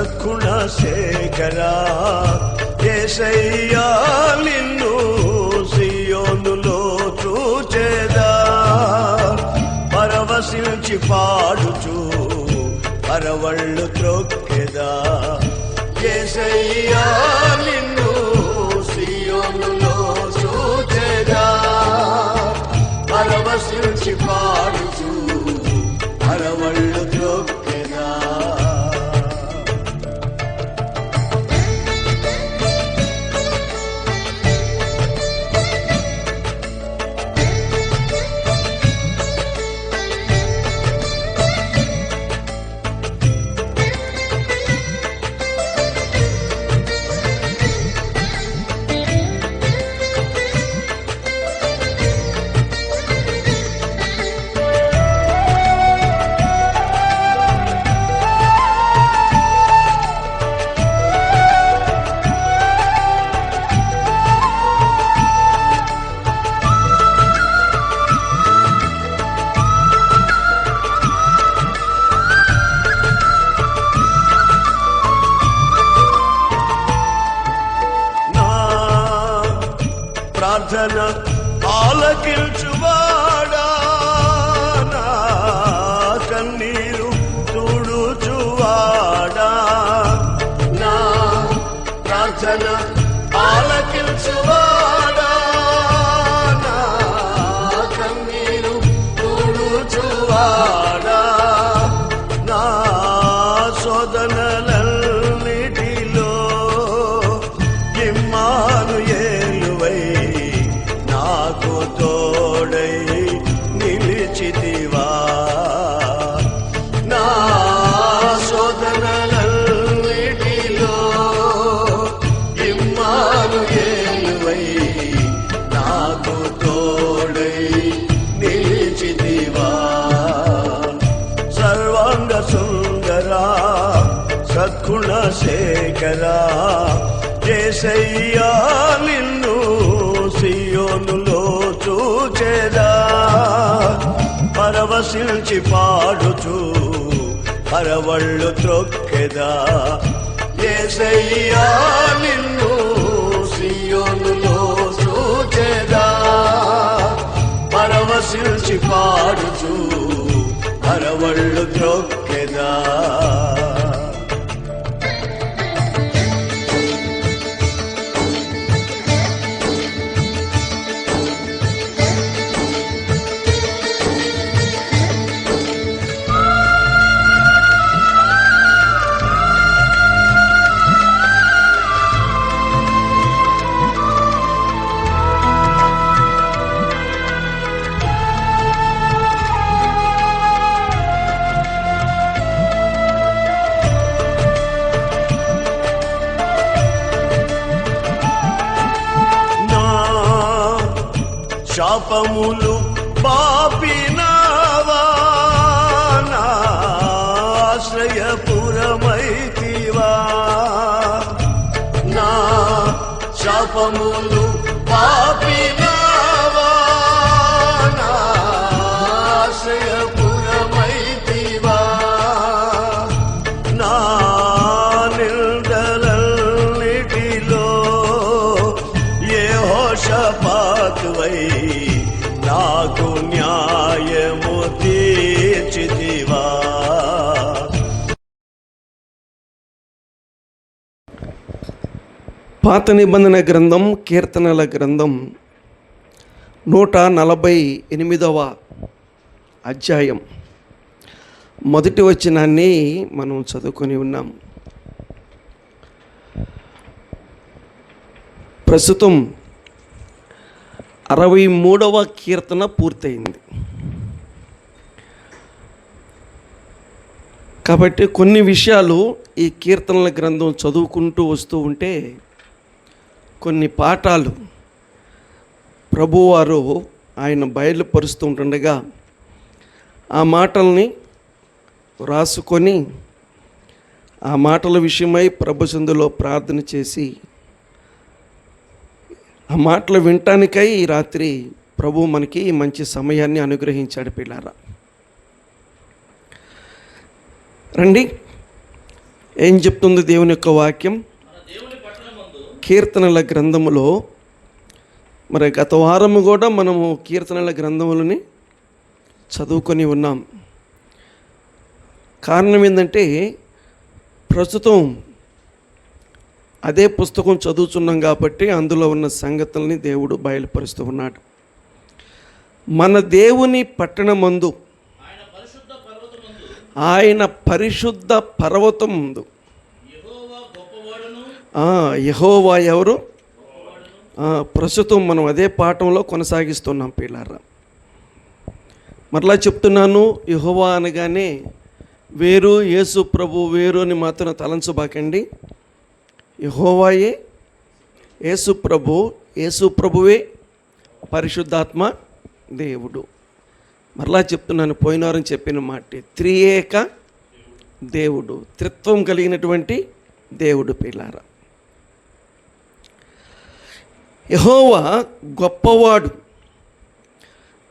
సద్గుణ శేఖరా యేసయ్యా నిన్ను సియోనులో చూచెదా పరవశించి పాడుచు పరవళ్ళు త్రొక్కెదా యేసయ్యా నిన్ను సియోనులో చూచెదా పరవశించి పాడుచు పరవళ్ళు త్రొక్కెదా ప్రార్థన ఆలకించువాడా నా కన్నీరు తుడుచువాడా నా ప్రార్థన ఆలకించువాడా నా కన్నీరు తుడుచువాడా నా శోధనలన్నిటిలో ఇమ్మానుయేలువై నాకు తోడై నిలిచితివా నా శోధనలన్నిటిలో ఇమ్మానుయేలువై నాకు తోడై నిలిచితివా సర్వాంగ సుందరా సద్గుణ శేఖరా యేసయ్యా నిన్ను సియోనులో చూచెదా పరవశించి పాడుచు పరవళ్ళు త్రొక్కెదా యేసయ్యా నిన్ను సియోనులో చూచెదా పరవశించి పాడుచు పరవళ్ళు త్రొక్కెదా శాపములు పాపినావా నా ఆశ్రయపురమైతివా నా శాపములు పాపినావా నా ఆశ్రయపురమైతివా నా నిందలన్నిటిలో యెహోషాపాతువై నాకు న్యాయము తీర్చితివా పాత నిబంధన గ్రంథం కీర్తనల గ్రంథం 148వ అధ్యాయం మొదటి వచనాన్ని మనం చదువుకొని ఉన్నాం. ప్రస్తుతం 63వ కీర్తన పూర్తయింది. కాబట్టి కొన్ని విషయాలు ఈ కీర్తనల గ్రంథం చదువుకుంటూ వస్తూ ఉంటే కొన్ని పాఠాలు ప్రభువారు ఆయన బయలుపరుస్తూ ఉంటుండగా ఆ మాటల్ని రాసుకొని ఆ మాటల విషయమై ప్రభు సందులో ప్రార్థన చేసి ఆ మాటలు వినటానికై ఈ రాత్రి ప్రభు మనకి మంచి సమయాన్ని అనుగ్రహించాడు. పిల్లారా రండి, ఏం చెప్తుంది దేవుని యొక్క వాక్యం? కీర్తనల గ్రంథములో, మరి గత వారము కూడా మనము కీర్తనల గ్రంథములని చదువుకొని ఉన్నాం. కారణం ఏంటంటే ప్రస్తుతం అదే పుస్తకం చదువుతున్నాం కాబట్టి అందులో ఉన్న సంగతుల్ని దేవుడు బయలుపరుస్తూ ఉన్నాడు. మన దేవుని పట్టణమందు, ఆయన పరిశుద్ధ పర్వతం ముందు, యెహోవా ఎవరు? ప్రస్తుతం మనం అదే పాఠంలో కొనసాగిస్తున్నాం పిల్లారా. మరలా చెప్తున్నాను, యెహోవా అనగానే వేరు, యేసు ప్రభు వేరు అని మాత్రం తలంచబాకండి. యెహోవాయే యేసు ప్రభు, యేసు ప్రభువే పరిశుద్ధాత్మ దేవుడు. మరలా చెప్తున్నాను, పోయినారని చెప్పిన మాట, త్రియేక దేవుడు, త్రిత్వం కలిగినటువంటి దేవుడు పిల్లారా. యెహోవా గొప్పవాడు.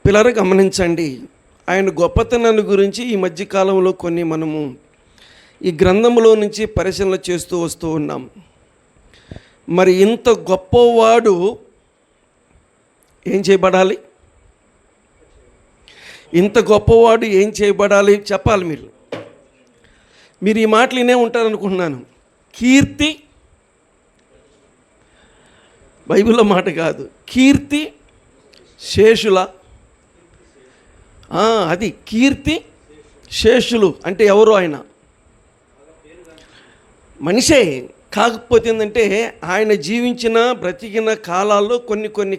పిల్లలు గమనించండి, ఆయన గొప్పతనాన్ని గురించి ఈ మధ్యకాలంలో కొన్ని మనము ఈ గ్రంథంలో నుంచి పరిశీలన చేస్తూ వస్తూ ఉన్నాం. మరి ఇంత గొప్పవాడు ఏం చేయబడాలి? ఇంత గొప్పవాడు ఏం చేయబడాలి చెప్పాలి. మీరు ఈ మాటలు వినే ఉంటారనుకుంటున్నాను. కీర్తి, బైబిల్లో మాట కాదు, కీర్తి శేషుల, అది కీర్తి శేషులు అంటే ఎవరు? ఆయన మనిషే. కాకపోతే ఏంటంటే ఆయన జీవించిన బ్రతికిన కాలాల్లో కొన్ని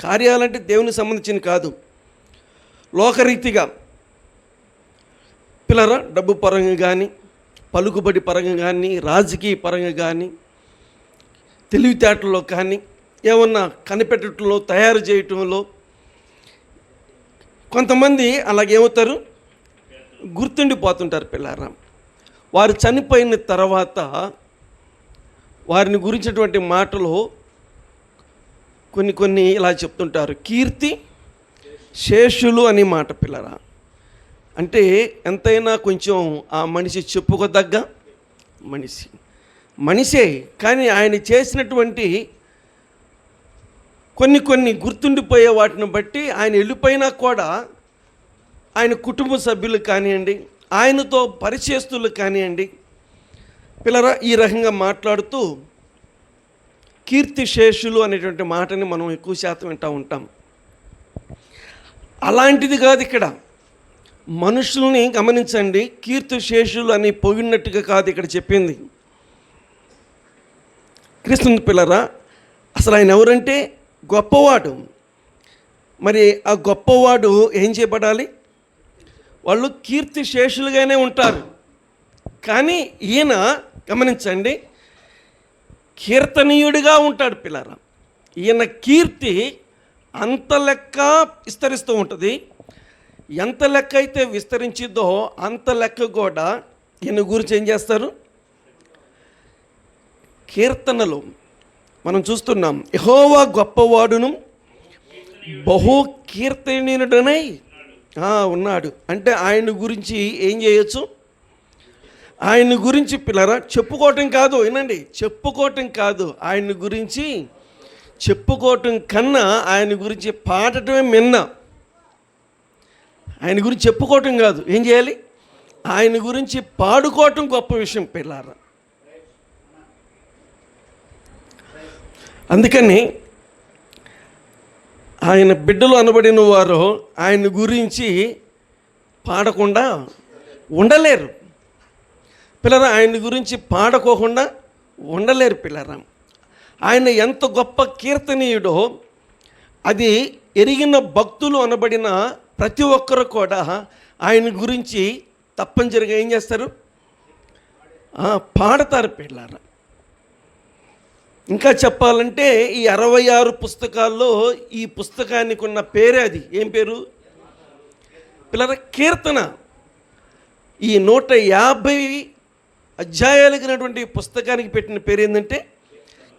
కార్యాలంటే దేవునికి సంబంధించిన కాదు, లోకరీతిగా పిల్లరా, డబ్బు పరంగా కానీ, పలుకుబడి పరంగా కానీ, రాజకీయ పరంగా కానీ, తెలివితేటల్లో కానీ, ఏమన్నా కనిపెట్టడంలో, తయారు చేయటంలో కొంతమంది అలాగేమవుతారు, గుర్తుండిపోతుంటారు పిల్లారా. వారు చనిపోయిన తర్వాత వారిని గురించినటువంటి మాటలు కొన్ని ఇలా చెప్తుంటారు, కీర్తి శేషులు అని మాట పిల్లరా. అంటే ఎంతైనా కొంచెం ఆ మనిషి చెప్పుకోదగ్గ మనిషే, కానీ ఆయన చేసినటువంటి కొన్ని గుర్తుండిపోయే వాటిని బట్టి ఆయన వెళ్ళిపోయినా కూడా ఆయన కుటుంబ సభ్యులు కానివ్వండి, ఆయనతో పరిచయస్తులు కానివ్వండి పిల్లరా, ఈ రకంగా మాట్లాడుతూ కీర్తిశేషులు అనేటువంటి మాటని మనం ఎక్కువ శాతం వింటూ ఉంటాం. అలాంటిది కాదు ఇక్కడ. మనుషుల్ని గమనించండి, కీర్తిశేషులు అని పొగిడినట్టుగా కాదు ఇక్కడ చెప్పింది. క్రీస్తుని పిల్లరా, అసలు ఆయన ఎవరంటే గొప్పవాడు. మరి ఆ గొప్పవాడు ఏం చేయబడాలి? వాళ్ళు కీర్తిశేషులుగానే ఉంటారు. కానీ ఈయన గమనించండి, కీర్తనీయుడిగా ఉంటాడు పిల్లరా. ఈయన కీర్తి అంత లెక్క విస్తరిస్తూ ఉంటుంది. ఎంత లెక్క అయితే విస్తరించిద్దో అంత లెక్క కూడా ఈయన గురించి ఏం చేస్తారు? కీర్తనలు మనం చూస్తున్నాం, యెహోవా గొప్పవాడును బహు కీర్తనీయుడనై ఉన్నాడు. అంటే ఆయన గురించి ఏం చేయొచ్చు? ఆయన గురించి పిల్లరా చెప్పుకోవటం కాదు, వినండి, చెప్పుకోవటం కాదు, ఆయన గురించి చెప్పుకోవటం కన్నా ఆయన గురించి పాడటమే మిన్న. ఆయన గురించి చెప్పుకోవటం కాదు, ఏం చేయాలి? ఆయన గురించి పాడుకోవటం గొప్ప విషయం పిల్లారా. అందుకని ఆయన బిడ్డలు అనబడిన వారు ఆయన గురించి పాడకుండా ఉండలేరు పిల్లరా. ఆయన గురించి పాడుకోకుండా ఉండలేరు పిల్లరా. ఆయన ఎంత గొప్ప కీర్తనీయుడో అది ఎరిగిన భక్తులు అనబడిన ప్రతి ఒక్కరు కూడా ఆయన గురించి తప్పనిసరిగా ఏం చేస్తారు? పాడతారు పిల్లారా. ఇంకా చెప్పాలంటే ఈ 66 పుస్తకాల్లో ఈ పుస్తకానికి ఉన్న పేరే అది. ఏం పేరు పిల్లరా? కీర్తన. ఈ 150 అధ్యాయాలు కలిగినటువంటి పుస్తకానికి పెట్టిన పేరు ఏంటంటే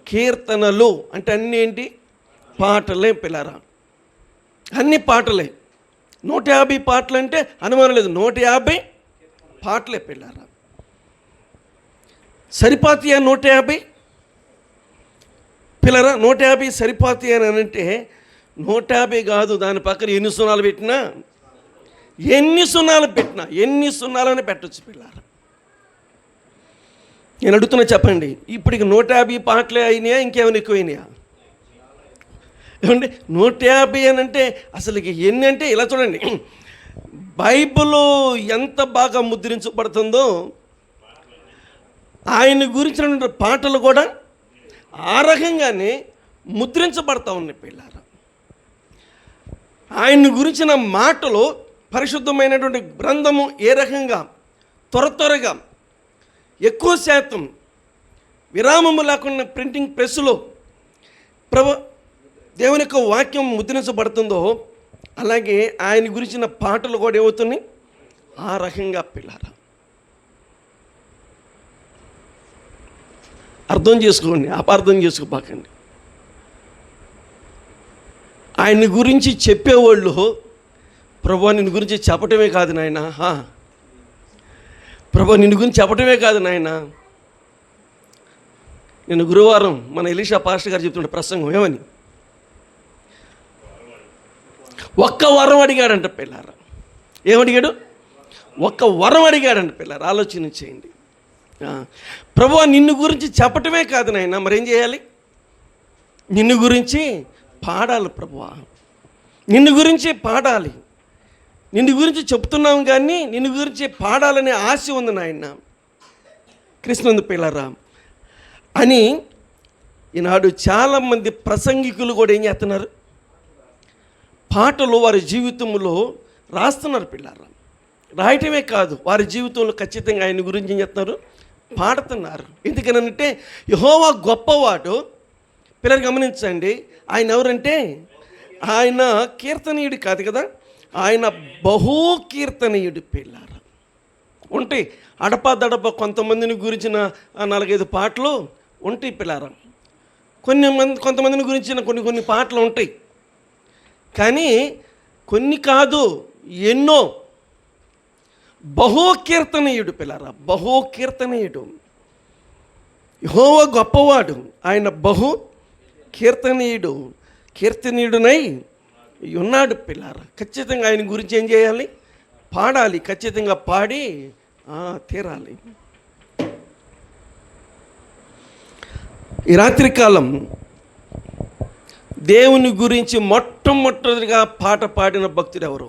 కీర్తనలు. అంటే అన్నీ ఏంటి? పాటలే పిల్లరా, అన్ని పాటలే. 150 పాటలు అంటే అనుమానం లేదు, 150 పాటలే పిల్లరా. సరిపోతాయా 150 పిల్లరా? 150 సరిపోతాయి అని అంటే 150 కాదు, దాని పక్కన ఎన్ని సున్నాలు పెట్టినా ఎన్ని సున్నాలని పెట్టచ్చు పిల్లరా. నేను అడుగుతున్నా, చెప్పండి, ఇప్పటికి 150 పాటలే అయినాయా, ఇంకేమైనా ఎక్కువైనాయా? ఏమండి 150 అని అంటే అసలు ఎన్ని అంటే, ఇలా చూడండి, బైబిల్ ఎంత బాగా ముద్రించబడుతుందో ఆయన గురించిన పాటలు కూడా ఆ రకంగానే ముద్రించబడతా ఉన్నాయి పిల్లారా. ఆయన గురించిన మాటలు పరిశుద్ధమైనటువంటి గ్రంథము ఏ రకంగా త్వరగా ఎక్కువ శాతం విరామము లేకుండా ప్రింటింగ్ ప్రెస్సులో దేవుని యొక్క వాక్యం ముద్రించబడుతుందో, అలాగే ఆయన గురించిన పాటలు కూడా ఏమవుతున్నాయి ఆ రకంగా పిల్లారా. అర్థం చేసుకోండి, అపార్థం చేసుకోపాకండి. ఆయన్ని గురించి చెప్పేవాళ్ళు, ప్రభు నిన్ను గురించి చెప్పటమే కాదు నాయన, ప్రభు నిన్ను గురించి చెప్పటమే కాదు నాయన. నేను గురువారం మన ఎలీషా పాస్టర్ గారు చెప్తుంటే ప్రసంగం ఏమని, ఒక్క వరం అడిగాడంట పిల్లారా. ఏమడిగాడు? ఒక్క వరం అడిగాడంట పిల్లారా. ఆలోచన చేయండి. ప్రభువా నిన్ను గురించి చెప్పటమే కాదు నాయన, మరేం చేయాలి? నిన్ను గురించి పాడాలి ప్రభువా, నిన్ను గురించి పాడాలి. నిన్ను గురించి చెప్తున్నాం కానీ నిన్ను గురించి పాడాలనే ఆశ ఉంది నాయన కృష్ణందు పిల్లరా అని. ఈనాడు చాలామంది ప్రసంగికులు కూడా ఏం చేస్తున్నారు, పాటలు వారి జీవితంలో రాస్తున్నారు పిల్లారా. రాయటమే కాదు, వారి జీవితంలో ఖచ్చితంగా ఆయన గురించి ఏం చేస్తున్నారు, పాడుతున్నారు. ఎందుకనంటే యెహోవా గొప్పవాడు. పిల్లలు గమనించండి, ఆయన ఎవరంటే ఆయన కీర్తనీయుడు కాదు కదా, ఆయన బహు కీర్తనీయుడు పిల్లారా. ఉంటాయి అడపదడప కొంతమందిని గురించిన 4-5 పాటలు ఉంటాయి పిల్లారా. కొంతమందిని గురించిన కొన్ని పాటలు ఉంటాయి, కానీ కొన్ని కాదు, ఎన్నో. బహు కీర్తనీయుడు పిల్లారా, బహు కీర్తనీయుడు. యెహోవా గొప్పవాడు, ఆయన బహు కీర్తనీయుడునై ఉన్నాడు పిల్లారా. ఖచ్చితంగా ఆయన గురించి ఏం చేయాలి, పాడాలి. ఖచ్చితంగా పాడి తీరాలి. ఈ రాత్రికాలం దేవుని గురించి మొట్టమొదటిగా పాట పాడిన భక్తుడు ఎవరు?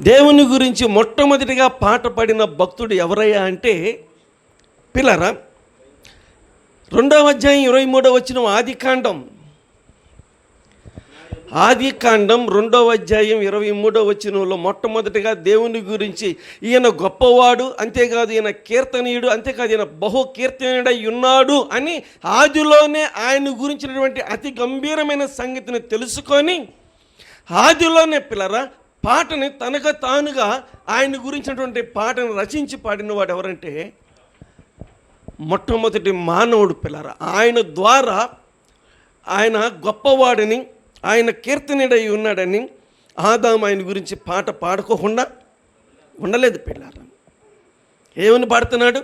దేవుని గురించి మొట్టమొదటిగా పాట పాడిన భక్తుడు ఎవరయ్యా అంటే పిల్లరా, 2వ అధ్యాయం 23వ వచనం ఆదికాండం 2వ అధ్యాయం 23వ వచనంలో మొట్టమొదటిగా దేవుని గురించి ఈయన గొప్పవాడు, అంతేకాదు ఈయన కీర్తనీయుడు, అంతేకాదు ఈయన బహు కీర్తనీయుడై ఉన్నాడు అని ఆదిలోనే ఆయన గురించినటువంటి అతి గంభీరమైన సంగతిని తెలుసుకొని ఆదిలోనే పిల్లరా పాటని తనకు తానుగా ఆయన గురించినటువంటి పాటను రచించి పాడినవాడు ఎవరంటే మొట్టమొదటి మానవుడు పిల్లరా. ఆయన ద్వారా ఆయన గొప్పవాడని, ఆయన కీర్తనీయుడై ఉన్నాడని ఆదాము ఆయన గురించి పాట పాడుకోకుండా ఉండలేదు పిల్లరా. ఏమని పాడుతున్నాడు?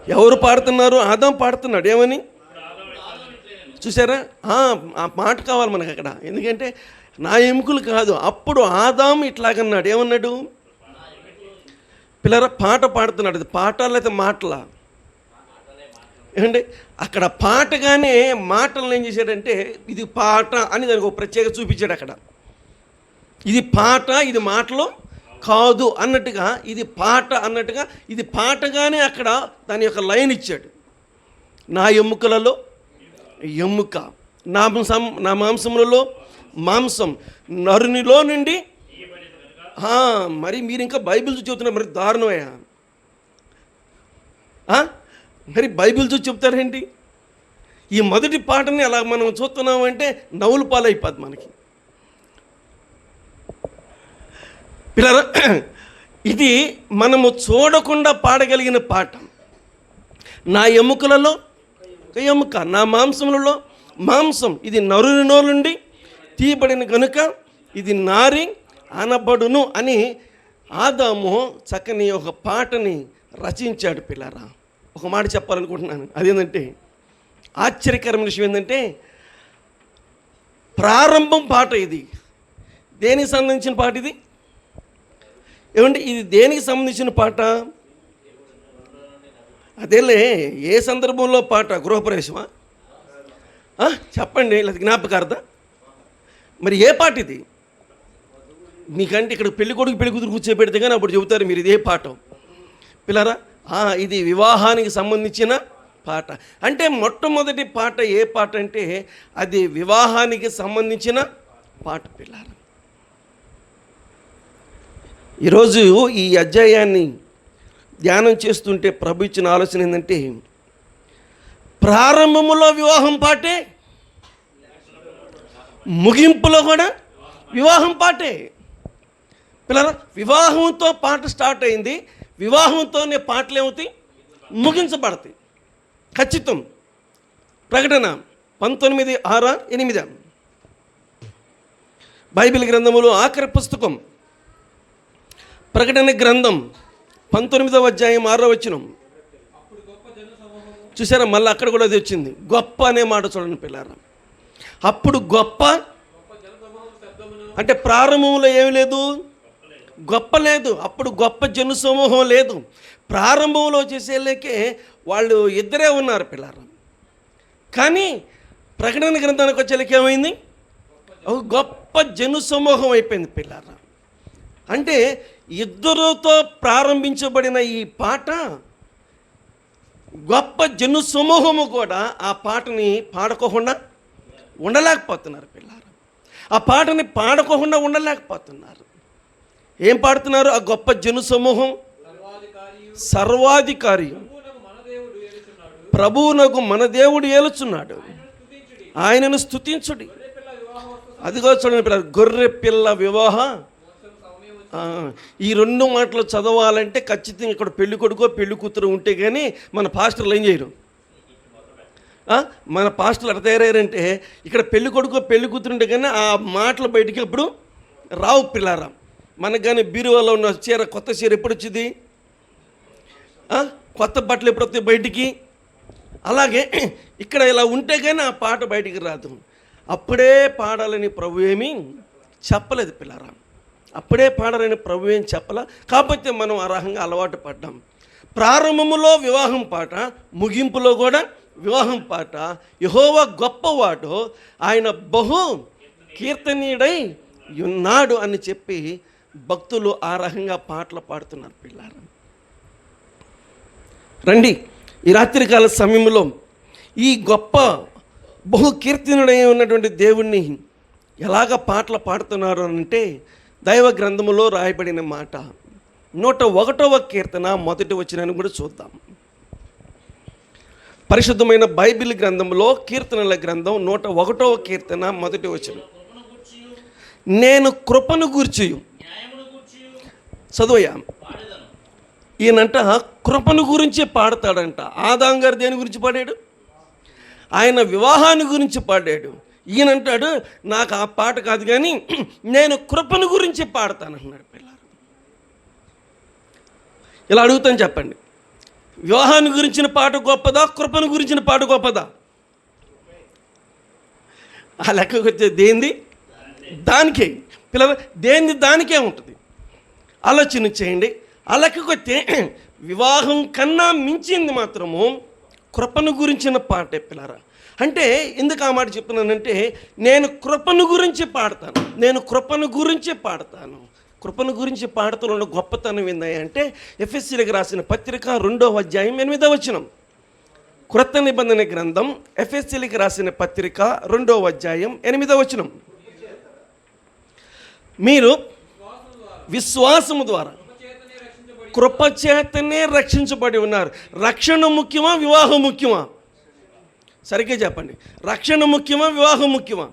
ఎవరు పాడుతున్నారు? ఆదాము పాడుతున్నాడు. ఏమని చూసారా? ఆ మాట కావాలి మనకు అక్కడ. ఎందుకంటే నా ఎముకలు కాదు, అప్పుడు ఆదాము ఇట్లాగన్నాడు. ఏమన్నాడు పిల్లరా? పాట పాడుతున్నాడు. అది పాట లేకపోతే మాటలా? ఏమంటే అక్కడ పాటగానే మాటలను ఏం చేశాడంటే ఇది పాట అని దానికి ఒక ప్రత్యేక చూపించాడు. అక్కడ ఇది పాట, ఇది మాటలు కాదు అన్నట్టుగా, ఇది పాట అన్నట్టుగా, ఇది పాటగానే అక్కడ దాని యొక్క లైన్ ఇచ్చాడు. నా ఎముకలలో ఎముక, నా మాంసములలో మాంసం, నరునిలో నుండి. మరి మీరు ఇంకా బైబిల్ చూసి చెబుతున్నారు, మరి దారుణమయ్యా. మరి బైబిల్ చూసి చెప్తారేంటి? ఈ మొదటి పాటని అలా మనం చూస్తున్నామంటే నవ్వుల పాలైపోద్ది మనకి పిల్లరా. ఇది మనము చూడకుండా పాడగలిగిన పాట. నా ఎముకలలో ఎముక, నా మాంసములలో మాంసం, ఇది నరునిలో నుండి తీయబడిన కనుక ఇది నారి అనబడును అని ఆదాము చక్కని ఒక పాటని రచించాడు పిల్లరా. ఒక మాట చెప్పాలనుకుంటున్నాను. అదేంటంటే ఆశ్చర్యకరమైన విషయం ఏంటంటే ప్రారంభం పాట ఇది. దేనికి సంబంధించిన పాట ఇది? ఏమంటే ఇది దేనికి సంబంధించిన పాట? అదేలే, ఏ సందర్భంలో పాట? గృహప్రవేశమా? చెప్పండి, లేదా జ్ఞాపకార్థ? మరి ఏ పాట ఇది? మీకంటే ఇక్కడ పెళ్లి కొడుకు పెళ్లి కూతురు కూర్చోబెడితే కానీ అప్పుడు చెబుతారు మీరు ఇదే పాట పిల్లరా. ఇది వివాహానికి సంబంధించిన పాట. అంటే మొట్టమొదటి పాట ఏ పాట అంటే అది వివాహానికి సంబంధించిన పాట పిల్లరా. ఈరోజు ఈ అధ్యాయాన్ని ధ్యానం చేస్తుంటే ప్రభు ఇచ్చిన ఆలోచన ఏంటంటే ప్రారంభములో వివాహం పాటే, ముగింపులో కూడా వివాహం పాటే పిల్లరా. వివాహంతో పాట స్టార్ట్ అయింది, వివాహంతోనే పాటలు ఏమవుతాయి? ముగించబడతాయి. ఖచ్చితం. ప్రకటన 19:6-8 బైబిల్ గ్రంథములో ఆఖరి పుస్తకం ప్రకటన గ్రంథం 19వ అధ్యాయం 6వ వచనం. చూసారా, మళ్ళీ అక్కడ కూడా అది వచ్చింది. గొప్ప అనే మాట చూడండి పిల్లారా. అప్పుడు గొప్ప అంటే ప్రారంభంలో ఏమి లేదు, గొప్ప లేదు. అప్పుడు గొప్ప జన సమూహం లేదు. ప్రారంభంలో చేసేలేకే వాళ్ళు ఇద్దరే ఉన్నారు పిల్లారా. కానీ ప్రకటన గ్రంథానికి వచ్చేలకి ఏమైంది? గొప్ప జన సమూహం అయిపోయింది పిల్లారా. అంటే ఇద్దరుతో ప్రారంభించబడిన ఈ పాట గొప్ప జన సమూహము కూడా ఆ పాటని పాడుకోకుండా ఉండలేకపోతున్నారు పిల్లారా. ఆ పాటని పాడుకోకుండా ఉండలేకపోతున్నారు. ఏం పాడుతున్నారు? ఆ గొప్ప జన సమూహం సర్వాధికారి ప్రభువునకు మన దేవుడు ఏలుచున్నాడు, ఆయనను స్తుతించుడి. అదిగో చూడండి పిల్లలు, గొర్రె పిల్ల వివాహ. ఈ రెండు మాటలు చదవాలంటే ఖచ్చితంగా ఇక్కడ పెళ్లి కొడుకో పెళ్లి కూతురు ఉంటే కానీ మన పాస్టర్లు ఏం చేయరు. మన పాస్టర్లు ఎట్లా తయారయ్యారంటే ఇక్కడ పెళ్లి కొడుకో పెళ్లి కూతురు ఉంటే కానీ ఆ మాటలు బయటికి ఎప్పుడు రావు పిల్లారా. మనకు కానీ బీరువాలో ఉన్న చీర, కొత్త చీర ఎప్పుడు వచ్చింది? కొత్త బట్టలు ఎప్పుడు వస్తాయి బయటికి? అలాగే ఇక్కడ ఇలా ఉంటే కానీ ఆ పాట బయటికి రాదు. అప్పుడే పాడాలని ప్రభు ఏమీ చెప్పలేదు పిల్లారా. అప్పుడే పాడాలని ప్రభు ఏం చెప్పలా. కాకపోతే మనం ఆ రకంగా అలవాటు పడ్డాం. ప్రారంభములో వివాహం పాట, ముగింపులో కూడా వివాహం పాట. యెహోవా గొప్పవాడు, ఆయన బహు కీర్తనీయుడై ఉన్నాడు అని చెప్పి భక్తులు ఆ రకంగా పాటలు పాడుతున్నారు పిల్లారా. రండి, ఈ రాత్రికాల సమయంలో ఈ గొప్ప బహు కీర్తనుడై ఉన్నటువంటి దేవుణ్ణి ఎలాగ పాటలు పాడుతున్నారు అంటే దైవ గ్రంథములో రాయబడిన మాట 101వ కీర్తన 1వ వచనాన్ని కూడా చూద్దాం. పరిశుద్ధమైన బైబిల్ గ్రంథంలో కీర్తనల గ్రంథం 101వ కీర్తన 1వ వచనం. నేను కృపను గూర్చి చదువయ్యా. ఈయనంట కృపను గురించి పాడతాడంట. ఆదాం గారు దేని గురించి పాడాడు? ఆయన వివాహాన్ని గురించి పాడాడు. ఈయనంటాడు నాకు ఆ పాట కాదు కానీ నేను కృపను గురించి పాడతానన్నాడు పిల్లలు. ఇలా అడుగుతాను, చెప్పండి, వివాహాన్ని గురించిన పాట గొప్పదా, కృపను గురించిన పాట గొప్పదా? ఆ లెక్కకు వచ్చే దేంది దానికే పిల్లలు, దేంది దానికే ఉంటుంది. ఆలోచన చేయండి. ఆ లెక్కకు వస్తే వివాహం కన్నా మించింది మాత్రము కృపను గురించిన పాటే పిల్లరా. అంటే ఎందుకు ఆ మాట చెప్తున్నానంటే నేను కృపను గురించి పాడతాను, నేను కృపను గురించి పాడతాను. కృపను గురించి పాడుతున్న గొప్పతనం ఏందంటే ఎఫెసీలకు రాసిన పత్రిక 2వ అధ్యాయం 8వ వచనం. క్రొత్త నిబంధన గ్రంథం ఎఫెసీలకు రాసిన పత్రిక 2వ అధ్యాయం 8వ వచనం. మీరు విశ్వాసము ద్వారా కృపచేతనే రక్షించబడి ఉన్నారు. రక్షణ ముఖ్యమా, వివాహం ముఖ్యమా? సరిగ్గా చెప్పండి. రక్షణ ముఖ్యమా, వివాహం ముఖ్యమా?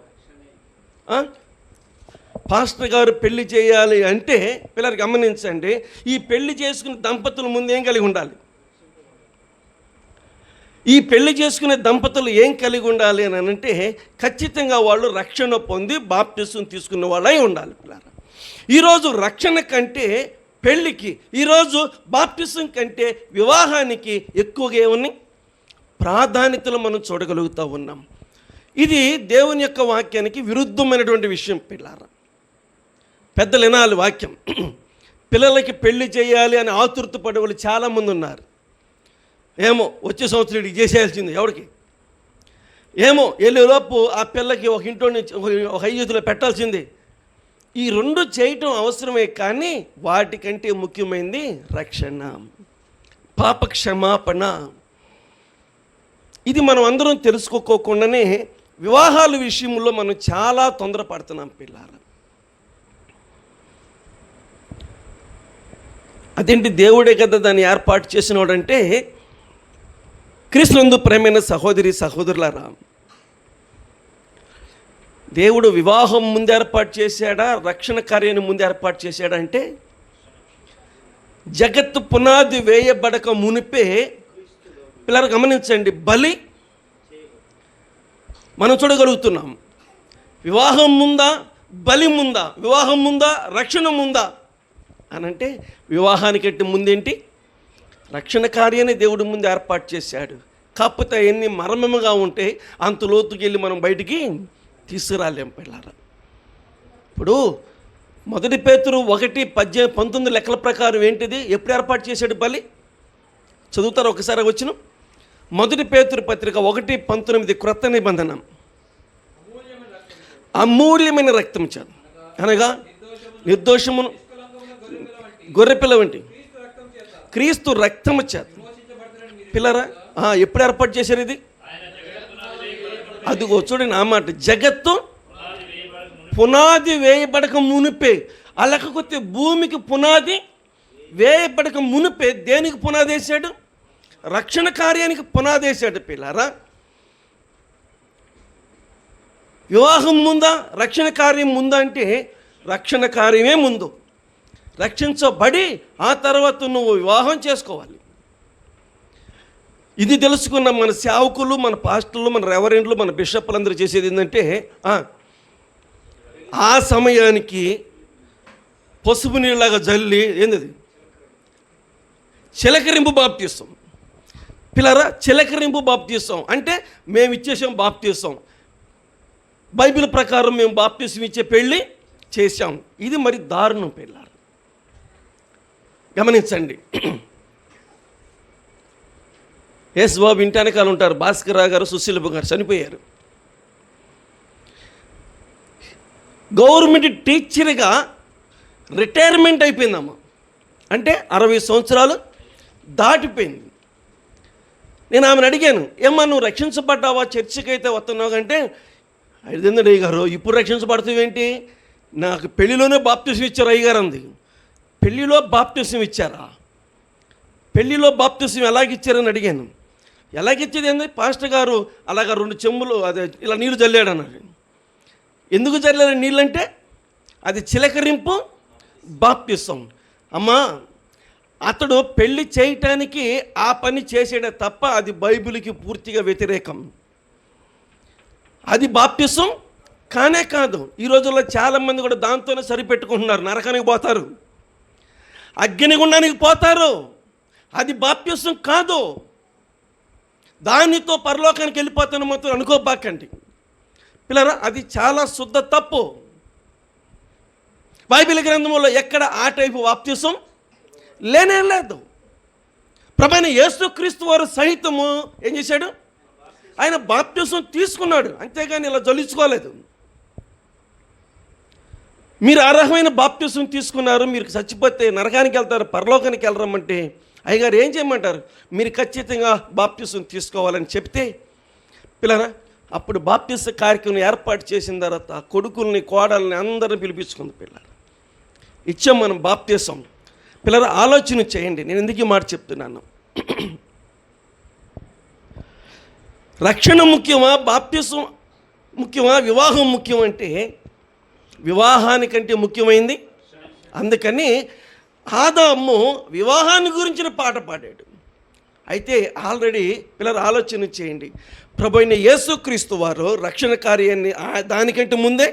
పాస్టర్ గారు పెళ్లి చేయాలి అంటే పిల్లలు గమనించండి, ఈ పెళ్లి చేసుకునే దంపతులు ముందు ఏం కలిగి ఉండాలి? ఈ పెళ్లి చేసుకునే దంపతులు ఏం కలిగి ఉండాలి అని అంటే ఖచ్చితంగా వాళ్ళు రక్షణ పొంది బాప్టిజం తీసుకున్న వాళ్ళై ఉండాలి పిల్లలు. ఈరోజు రక్షణ కంటే పెళ్ళికి. ఈరోజు బాప్టిజం కంటే వివాహానికి ఎక్కువగా ఏమని ప్రాధాన్యతలు మనం చూడగలుగుతూ ఉన్నాం. ఇది దేవుని యొక్క వాక్యానికి విరుద్ధమైనటువంటి విషయం పిల్లారా. పెద్దలు వినాలి వాక్యం. పిల్లలకి పెళ్లి చేయాలి అని ఆతురత పడే వాళ్ళు చాలామంది ఉన్నారు. ఏమో వచ్చే సంవత్సరం ఇది చేసేయాల్సింది, ఎవరికి ఏమో వెళ్ళేలోపు ఆ పిల్లకి ఒక ఇంట్లో నుంచి ఒక ఐదులో పెట్టాల్సింది. ఈ రెండు చేయటం అవసరమే, కానీ వాటికంటే ముఖ్యమైనది రక్షణ, పాప క్షమాపణ. ఇది మనం అందరం తెలుసుకోకుండానే వివాహాల విషయంలో మనం చాలా తొందరపడుతున్నాం పిల్లారా. అదేంటి, దేవుడే కదా దాన్ని ఏర్పాటు చేసినవాడంటే, క్రీస్తునందు ప్రేమైన సహోదరి సహోదరులారా, దేవుడు వివాహం ముందు ఏర్పాటు చేశాడా, రక్షణ కార్యాన్ని ముందు ఏర్పాటు చేశాడా అంటే, జగత్తు పునాది వేయబడక మునిపే పిల్లలు గమనించండి, బలి మనం చూడగలుగుతున్నాం. వివాహం ముందా, బలి ముందా, వివాహం ముందా, రక్షణ ముందా అని అంటే, వివాహానికంటే ముందేంటి, రక్షణ కార్యాన్ని దేవుడు ముందు ఏర్పాటు చేశాడు. కాకపోతే ఎన్ని మర్మముగా ఉంటే అంత లోతుకి వెళ్ళి మనం బయటికి తీసుకురాలేం పిల్లారా. ఇప్పుడు 1 పేతురు 1:19 లెక్కల ప్రకారం ఏంటిది, ఎప్పుడు ఏర్పాటు చేశాడు బలి? చదువుతారు ఒకసారి వచ్చిన 1 పేతురు పత్రిక 1:19 క్రొత్త నిబంధన. అమూల్యమైన రక్తం చేత, అనగా నిర్దోషమును గొర్రెపిల్ల వంటి క్రీస్తు రక్తము చేత పిల్లరా ఎప్పుడు ఏర్పాటు చేశారు ఇది? అదిగో చూడండి ఆ మాట, జగత్తు పునాది వేయబడక మునిపే. అలాగకొస్తే భూమికి పునాది వేయబడక మునిపే దేనికి పునాది వేశాడు? రక్షణ కార్యానికి పునాది వేశాడు పిల్లారా. వివాహం ముందా, రక్షణ కార్యం ముందా అంటే, రక్షణ కార్యమే ముందు. రక్షించబడి ఆ తర్వాత నువ్వు వివాహం చేసుకోవాలి. ఇది తెలుసుకున్న మన సేవకులు, మన పాస్టర్లు, మన రెవరెండ్లు, మన బిషప్లు అందరూ చేసేది ఏంటంటే, ఆ సమయానికి పసుపు నీళ్ళలాగా జల్లి ఏంది చిలకరింపు బాప్తీస్తాం పిల్లరా. చిలకరింపు బాప్తీస్తాం అంటే మేము ఇచ్చేసాం బాప్తీస్తాం, బైబిల్ ప్రకారం మేము బాప్తీసం ఇచ్చే పెళ్ళి చేశాం. ఇది మరి దారుణం పిల్లలు, గమనించండి. ఎస్ బాబు ఇంటి వెనకాల ఉంటారు, భాస్కర్రావు గారు, సుశీలపు గారు చనిపోయారు. గవర్నమెంట్ టీచర్గా రిటైర్మెంట్ అయిపోయిందమ్మా, అంటే 60 సంవత్సరాలు దాటిపోయింది. నేను ఆమెను అడిగాను, ఏమ్మా నువ్వు రక్షించబడ్డావా, చర్చికి అయితే వస్తున్నావు అంటే, అయ్యిందండి అయ్యగారు ఇప్పుడు రక్షించబడుతావేంటి, నాకు పెళ్లిలోనే బాప్తిసం ఇచ్చారు అయ్యగారు అంది. పెళ్లిలో బాప్తిసం ఇచ్చారా? పెళ్లిలో బాప్తిసం ఎలాగిచ్చారని అడిగాను. ఎలాగిచ్చేది ఏంది, పాస్టర్ గారు అలాగ 2 చెంబులు అదే ఇలా నీళ్ళు చల్లాడు అన్నారు. ఎందుకు చల్లారు నీళ్ళంటే అది చిలకరింపు బాప్తిసం. అమ్మా అతడు పెళ్లి చేయటానికి ఆ పని చేసాడే తప్ప అది బైబిల్కి పూర్తిగా వ్యతిరేకం. అది బాప్తిసం కానే కాదు. ఈ రోజుల్లో చాలామంది కూడా దాంతోనే సరిపెట్టుకుంటున్నారు, నరకానికి పోతారు, అగ్నిగుండానికి పోతారు. అది బాప్తిసం కాదు, దానితో పరలోకానికి వెళ్ళిపోతాను మాత్రం అనుకోబాకండి పిల్లరా. అది చాలా శుద్ధ తప్పు. బైబిల్ గ్రంథంలో ఎక్కడ ఆ టైపు బాప్తిసం లేనే లేదు. ప్రభువైన యేసుక్రీస్తు వారు సహితము ఏం చేశాడు, ఆయన బాప్తిసం తీసుకున్నాడు, అంతేగాని ఇలా జల్లించుకోలేదు. మీరు అర్హమైన బాప్తిసం తీసుకున్నారు, మీరు చచ్చిపోతే నరకానికి వెళ్తారు, పరలోకానికి వెళ్ళరమ్మంటే అయ్యగారు ఏం చేయమంటారు, మీరు ఖచ్చితంగా బాప్తిసం తీసుకోవాలని చెప్తే పిల్లరా, అప్పుడు బాప్తిస కార్యక్రమం ఏర్పాటు చేసిన తర్వాత కొడుకుల్ని, కోడల్ని అందరిని పిలిపించుకుంది పిల్లలు, ఇచ్చాం మనం బాప్తిసం. పిల్లరా ఆలోచన చేయండి, నేను ఎందుకు ఈ మాట చెప్తున్నాను. రక్షణ ముఖ్యమా, బాప్తిసం ముఖ్యమా, వివాహం ముఖ్యం అంటే వివాహానికంటే ముఖ్యమైంది. అందుకని ఆదాము వివాహాన్ని గురించిన పాట పాడాడు. అయితే ఆల్రెడీ పిల్లలు ఆలోచన చేయండి, ప్రభువైన యేసుక్రీస్తు వారు రక్షణ కార్యాన్ని దానికంటే ముందే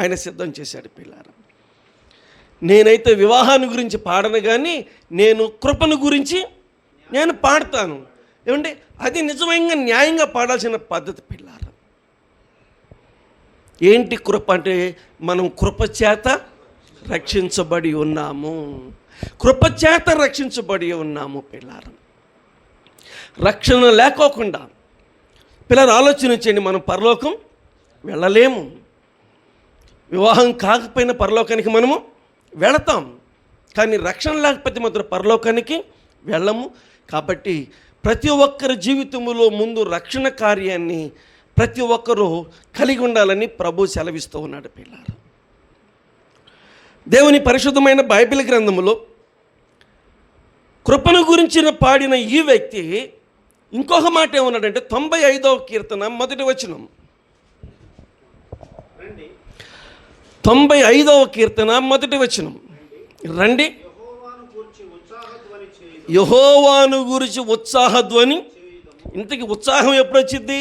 ఆయన సిద్ధం చేశాడు పిల్లలు. నేనైతే వివాహాన్ని గురించి పాడను, కానీ నేను కృపను గురించి నేను పాడతాను. ఏమంటే అది నిజంగా న్యాయంగా పాడాల్సిన పద్ధతి పిల్లారా. ఏంటి కృప అంటే, మనం కృపచేత రక్షించబడి ఉన్నాము, కృపచేత రక్షించబడి ఉన్నాము పిల్లారా. రక్షణ లేకోకుండా పిల్లలు ఆలోచన చేయండి, మనం పరలోకం వెళ్ళలేము. వివాహం కాకపోయినా పరలోకానికి మనము వెళతాం, కానీ రక్షణ లేకపోతే మాత్రం పరలోకానికి వెళ్ళము. కాబట్టి ప్రతి ఒక్కరి జీవితంలో ముందు రక్షణ కార్యాన్ని ప్రతి ఒక్కరూ కలిగి ఉండాలని ప్రభు సెలవిస్తూ ఉన్నాడు పిల్లారా. దేవుని పరిశుద్ధమైన బైబిల్ గ్రంథములో కృపను గురించిన పాడిన ఈ వ్యక్తి ఇంకొక మాట ఏమన్నాడంటే 95వ కీర్తన 1వ వచనం. 95వ కీర్తన 1వ వచనం. రండి, యెహోవాను గురించి ఉత్సాహధ్వని. ఇంతకీ ఉత్సాహం ఎప్పుడు వచ్చింది?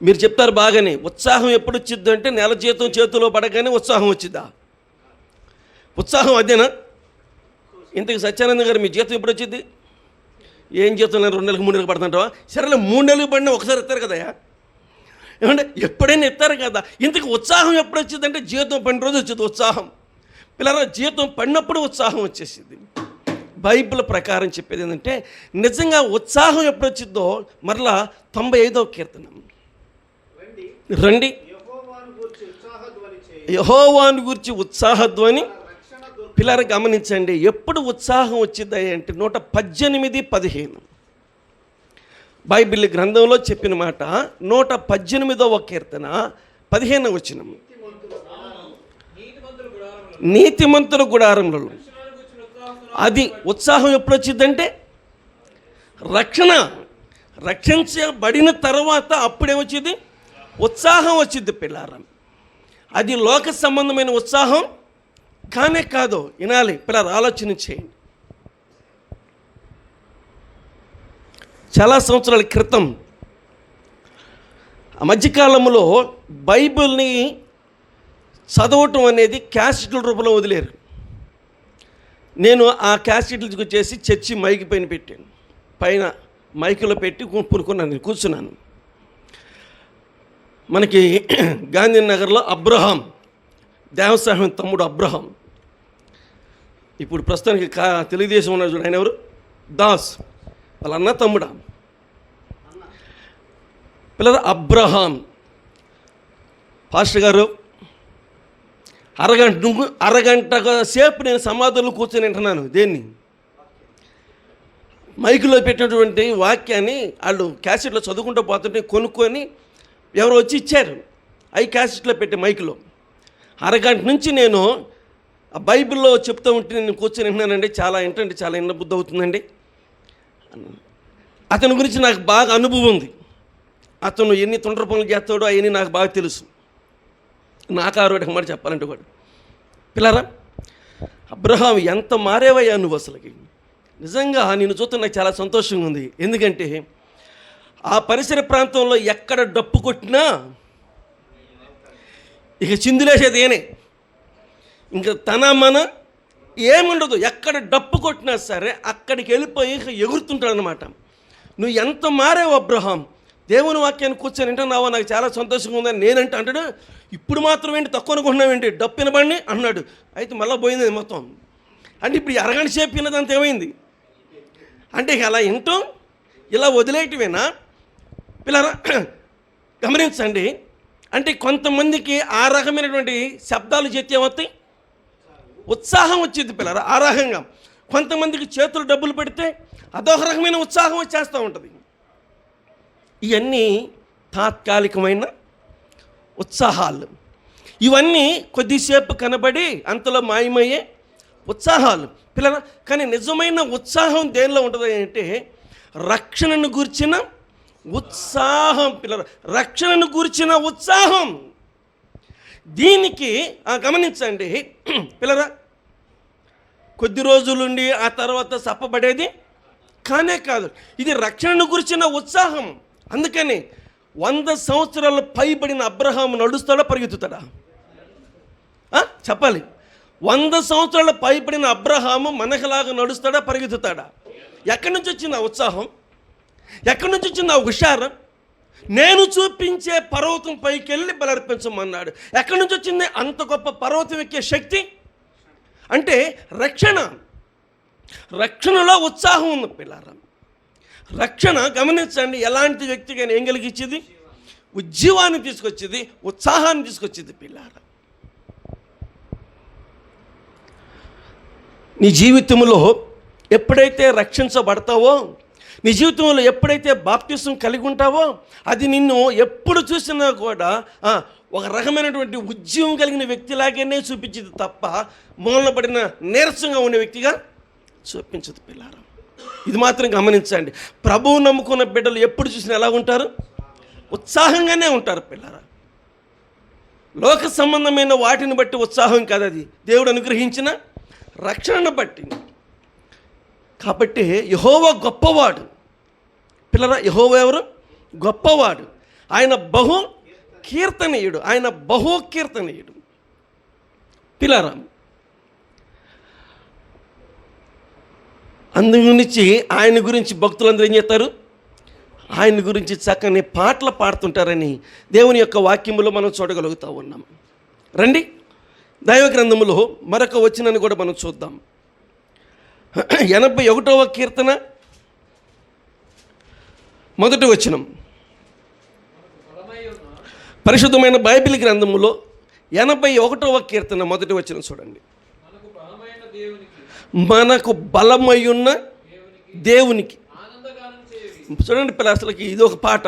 మీరు చెప్తారు బాగానే, ఉత్సాహం ఎప్పుడు వచ్చింది అంటే నెల జీతం చేతిలో పడగానే ఉత్సాహం వచ్చిద్దా? ఉత్సాహం అదేనా? ఇంతకు సత్యానంద గారు మీ జీతం ఎప్పుడు వచ్చింది? ఏం జీతం 2 నెలలకు 3 నెలలకు పడుతుంటావా? సరేలే 3 నెలలకు పడినా ఒకసారి ఇస్తారు కదా. ఏమంటే ఎప్పుడైనా ఇస్తారు కదా. ఇంతకు ఉత్సాహం ఎప్పుడు వచ్చిందంటే జీతం పడిన రోజు వచ్చింది ఉత్సాహం. పిల్లల జీతం పడినప్పుడు ఉత్సాహం వచ్చేసింది. బైబిల్ ప్రకారం చెప్పేది ఏంటంటే, నిజంగా ఉత్సాహం ఎప్పుడు వచ్చిందో మరలా 95వ కీర్తన. రండి, యెహోవాను గురించి ఉత్సాహధ్వని. పిల్లలు గమనించండి, ఎప్పుడు ఉత్సాహం వచ్చింది అంటే 118:15 బైబిల్ గ్రంథంలో చెప్పిన మాట. 118వ కీర్తన 15వ వచనం. నీతిమంతుల గుడారములలో. అది ఉత్సాహం ఎప్పుడు వచ్చిందంటే రక్షించబడిన తర్వాత అప్పుడేమొచ్చింది? ఉత్సాహం వచ్చింది పిల్లారా. అది లోక సంబంధమైన ఉత్సాహం కానే కాదు. వినాలి పిల్లలు, ఆలోచన చేయండి. చాలా సంవత్సరాల క్రితం ఆ మధ్యకాలంలో బైబిల్ని చదవటం అనేది క్యాసెట్ల రూపంలో వదిలేరు. నేను ఆ క్యాసెట్లు చేసి చర్చి మైక్ పైన పెట్టాను, పైన మైకులో పెట్టి కొనుక్కున్నాను, కూర్చున్నాను. మనకి గాంధీనగర్లో అబ్రహాం, దేవసాహం తమ్ముడు అబ్రహాం, ఇప్పుడు ప్రస్తుతానికి తెలుగుదేశం ఉన్నాడు చూడు, ఆయన ఎవరు? దాస్, వాళ్ళ అన్న తమ్ముడా పిల్లలు? అబ్రహాం పాస్టర్ గారు అరగంట సేపు నేను సమాధుల్లో కూర్చొని వింటున్నాను. దేన్ని? మైకులో పెట్టినటువంటి వాక్యాన్ని వాళ్ళు క్యాసెట్లో చదువుకుంటూ పోతుంటే కొనుక్కొని ఎవరు వచ్చి ఇచ్చారు. అవి క్యాసెట్లో పెట్టి మైకులో అరగంట నుంచి నేను ఆ బైబిల్లో చెప్తూ ఉంటే నేను కూర్చొని వింటున్నానండి. చాలా ఏంటంటే చాలా బుద్ధి అవుతుందండి. అతని గురించి నాకు బాగా అనుభవం ఉంది. అతను ఎన్ని తొందర పనులు చేస్తాడో అవన్నీ నాకు బాగా తెలుసు. నాకు ఆరోగ్యం మాట చెప్పాలంటే వాడు. పిల్లరా, అబ్రహాం ఎంత మారేవయ్యా నువ్వు అసలుకి. నిజంగా నేను చూస్తే నాకు చాలా సంతోషంగా ఉంది. ఎందుకంటే ఆ పరిసర ప్రాంతంలో ఎక్కడ డప్పు కొట్టినా ఇక చిందులేసేది ఏనే, ఇంకా తన మన ఏముండదు. ఎక్కడ డప్పు కొట్టినా సరే అక్కడికి వెళ్ళిపోయి ఇక ఎగురుతుంటాడు అనమాట. నువ్వు ఎంత మారేవు అబ్రహాం, దేవుని వాక్యాన్ని కూర్చొని వింటున్నావా, నాకు చాలా సంతోషంగా ఉందని నేనంటే అంటాడు. ఇప్పుడు మాత్రం ఏంటి తక్కువ అనుకుంటున్నావేంటి, డప్పు వినబడి అన్నాడు. అయితే మళ్ళీ పోయింది మొత్తం. అంటే ఇప్పుడు అరగంట సేపు విన్నదంతా ఏమైంది అంటే ఇక అలా వింటాం, ఇలా వదిలేయటమేనా పిల్లరా? గమనించండి. అంటే కొంతమందికి ఆ రకమైనటువంటి శబ్దాలు చెప్తే ఏమవుతాయి? ఉత్సాహం వచ్చింది పిల్లరా, ఆ రకంగా. కొంతమందికి చేతులు డబ్బులు పెడితే అదొక రకమైన ఉత్సాహం వచ్చేస్తూ ఉంటుంది. ఇవన్నీ తాత్కాలికమైన ఉత్సాహాలు. ఇవన్నీ కొద్దిసేపు కనబడి అంతలో మాయమయ్యే ఉత్సాహాలు పిల్లల. కానీ నిజమైన ఉత్సాహం దేనిలో ఉంటుంది అంటే రక్షణను గూర్చిన ఉత్సాహం పిల్లల, రక్షణను గూర్చిన ఉత్సాహం. దీనికి గమనించండి పిల్లరా, కొద్ది రోజులుండి ఆ తర్వాత సప్పబడేది కానే కాదు. ఇది రక్షణను గురించిన ఉత్సాహం. అందుకని 100 సంవత్సరాలు పైబడిన అబ్రహాము నడుస్తాడా పరిగెత్తుతాడా? చెప్పాలి. 100 సంవత్సరాల పైబడిన అబ్రహాము మనకలాగా నడుస్తాడా, పరిగెత్తుతాడా? ఎక్కడి నుంచి వచ్చింది ఆ ఉత్సాహం? ఎక్కడి నుంచి వచ్చింది ఆ హుషారం? నేను చూపించే పర్వతం పైకి వెళ్ళి బలర్పించమన్నాడు. ఎక్కడి నుంచి వచ్చింది అంత గొప్ప పర్వతం ఎక్కే శక్తి? అంటే రక్షణలో ఉత్సాహం ఉంది పిల్లారా. రక్షణ గమనించండి, ఎలాంటి వ్యక్తికైనా ఏం కలిగించేది? ఉజ్జీవాన్ని తీసుకొచ్చేది, ఉత్సాహాన్ని తీసుకొచ్చేది పిల్లారా. నీ జీవితంలో ఎప్పుడైతే రక్షించబడతావో, నీ జీవితంలో ఎప్పుడైతే బాప్తిసం కలిగి ఉంటావో, అది నిన్ను ఎప్పుడు చూసినా కూడా ఒక రకమైనటువంటి ఉద్యమం కలిగిన వ్యక్తిలాగానే చూపించదు తప్ప మూలనబడిన నీరసంగా ఉండే వ్యక్తిగా చూపించదు పిల్లారా. ఇది మాత్రం గమనించండి. ప్రభువు నమ్ముకున్న బిడ్డలు ఎప్పుడు చూసినా ఎలా ఉంటారు? ఉత్సాహంగానే ఉంటారు పిల్లారా. లోక సంబంధమైన వాటిని బట్టి ఉత్సాహం కాదు, అది దేవుడు అనుగ్రహించిన రక్షణను బట్టి. కాబట్టి యెహోవా గొప్పవాడు పిల్లరా. యెహోవా ఎవరు? గొప్పవాడు. ఆయన బహు కీర్తనీయుడు. ఆయన బహు కీర్తనీయుడు పిల్లరా. అందుగురించి ఆయన గురించి భక్తులందరూ ఏం చేస్తారు? ఆయన గురించి చక్కని పాటలు పాడుతుంటారని దేవుని యొక్క వాక్యములో మనం చూడగలుగుతూ ఉన్నాం. రండి, దైవ గ్రంథములో మరొక వచనాన్ని కూడా మనం చూద్దాం. 81వ కీర్తన మొదటి వచనం. పరిశుద్ధమైన బైబిల్ గ్రంథములో 81వ కీర్తన మొదటి వచనం చూడండి. మనకు బలమయ్యున్న దేవునికి. చూడండి పిల్ల, అసలుకి ఇది ఒక పాట.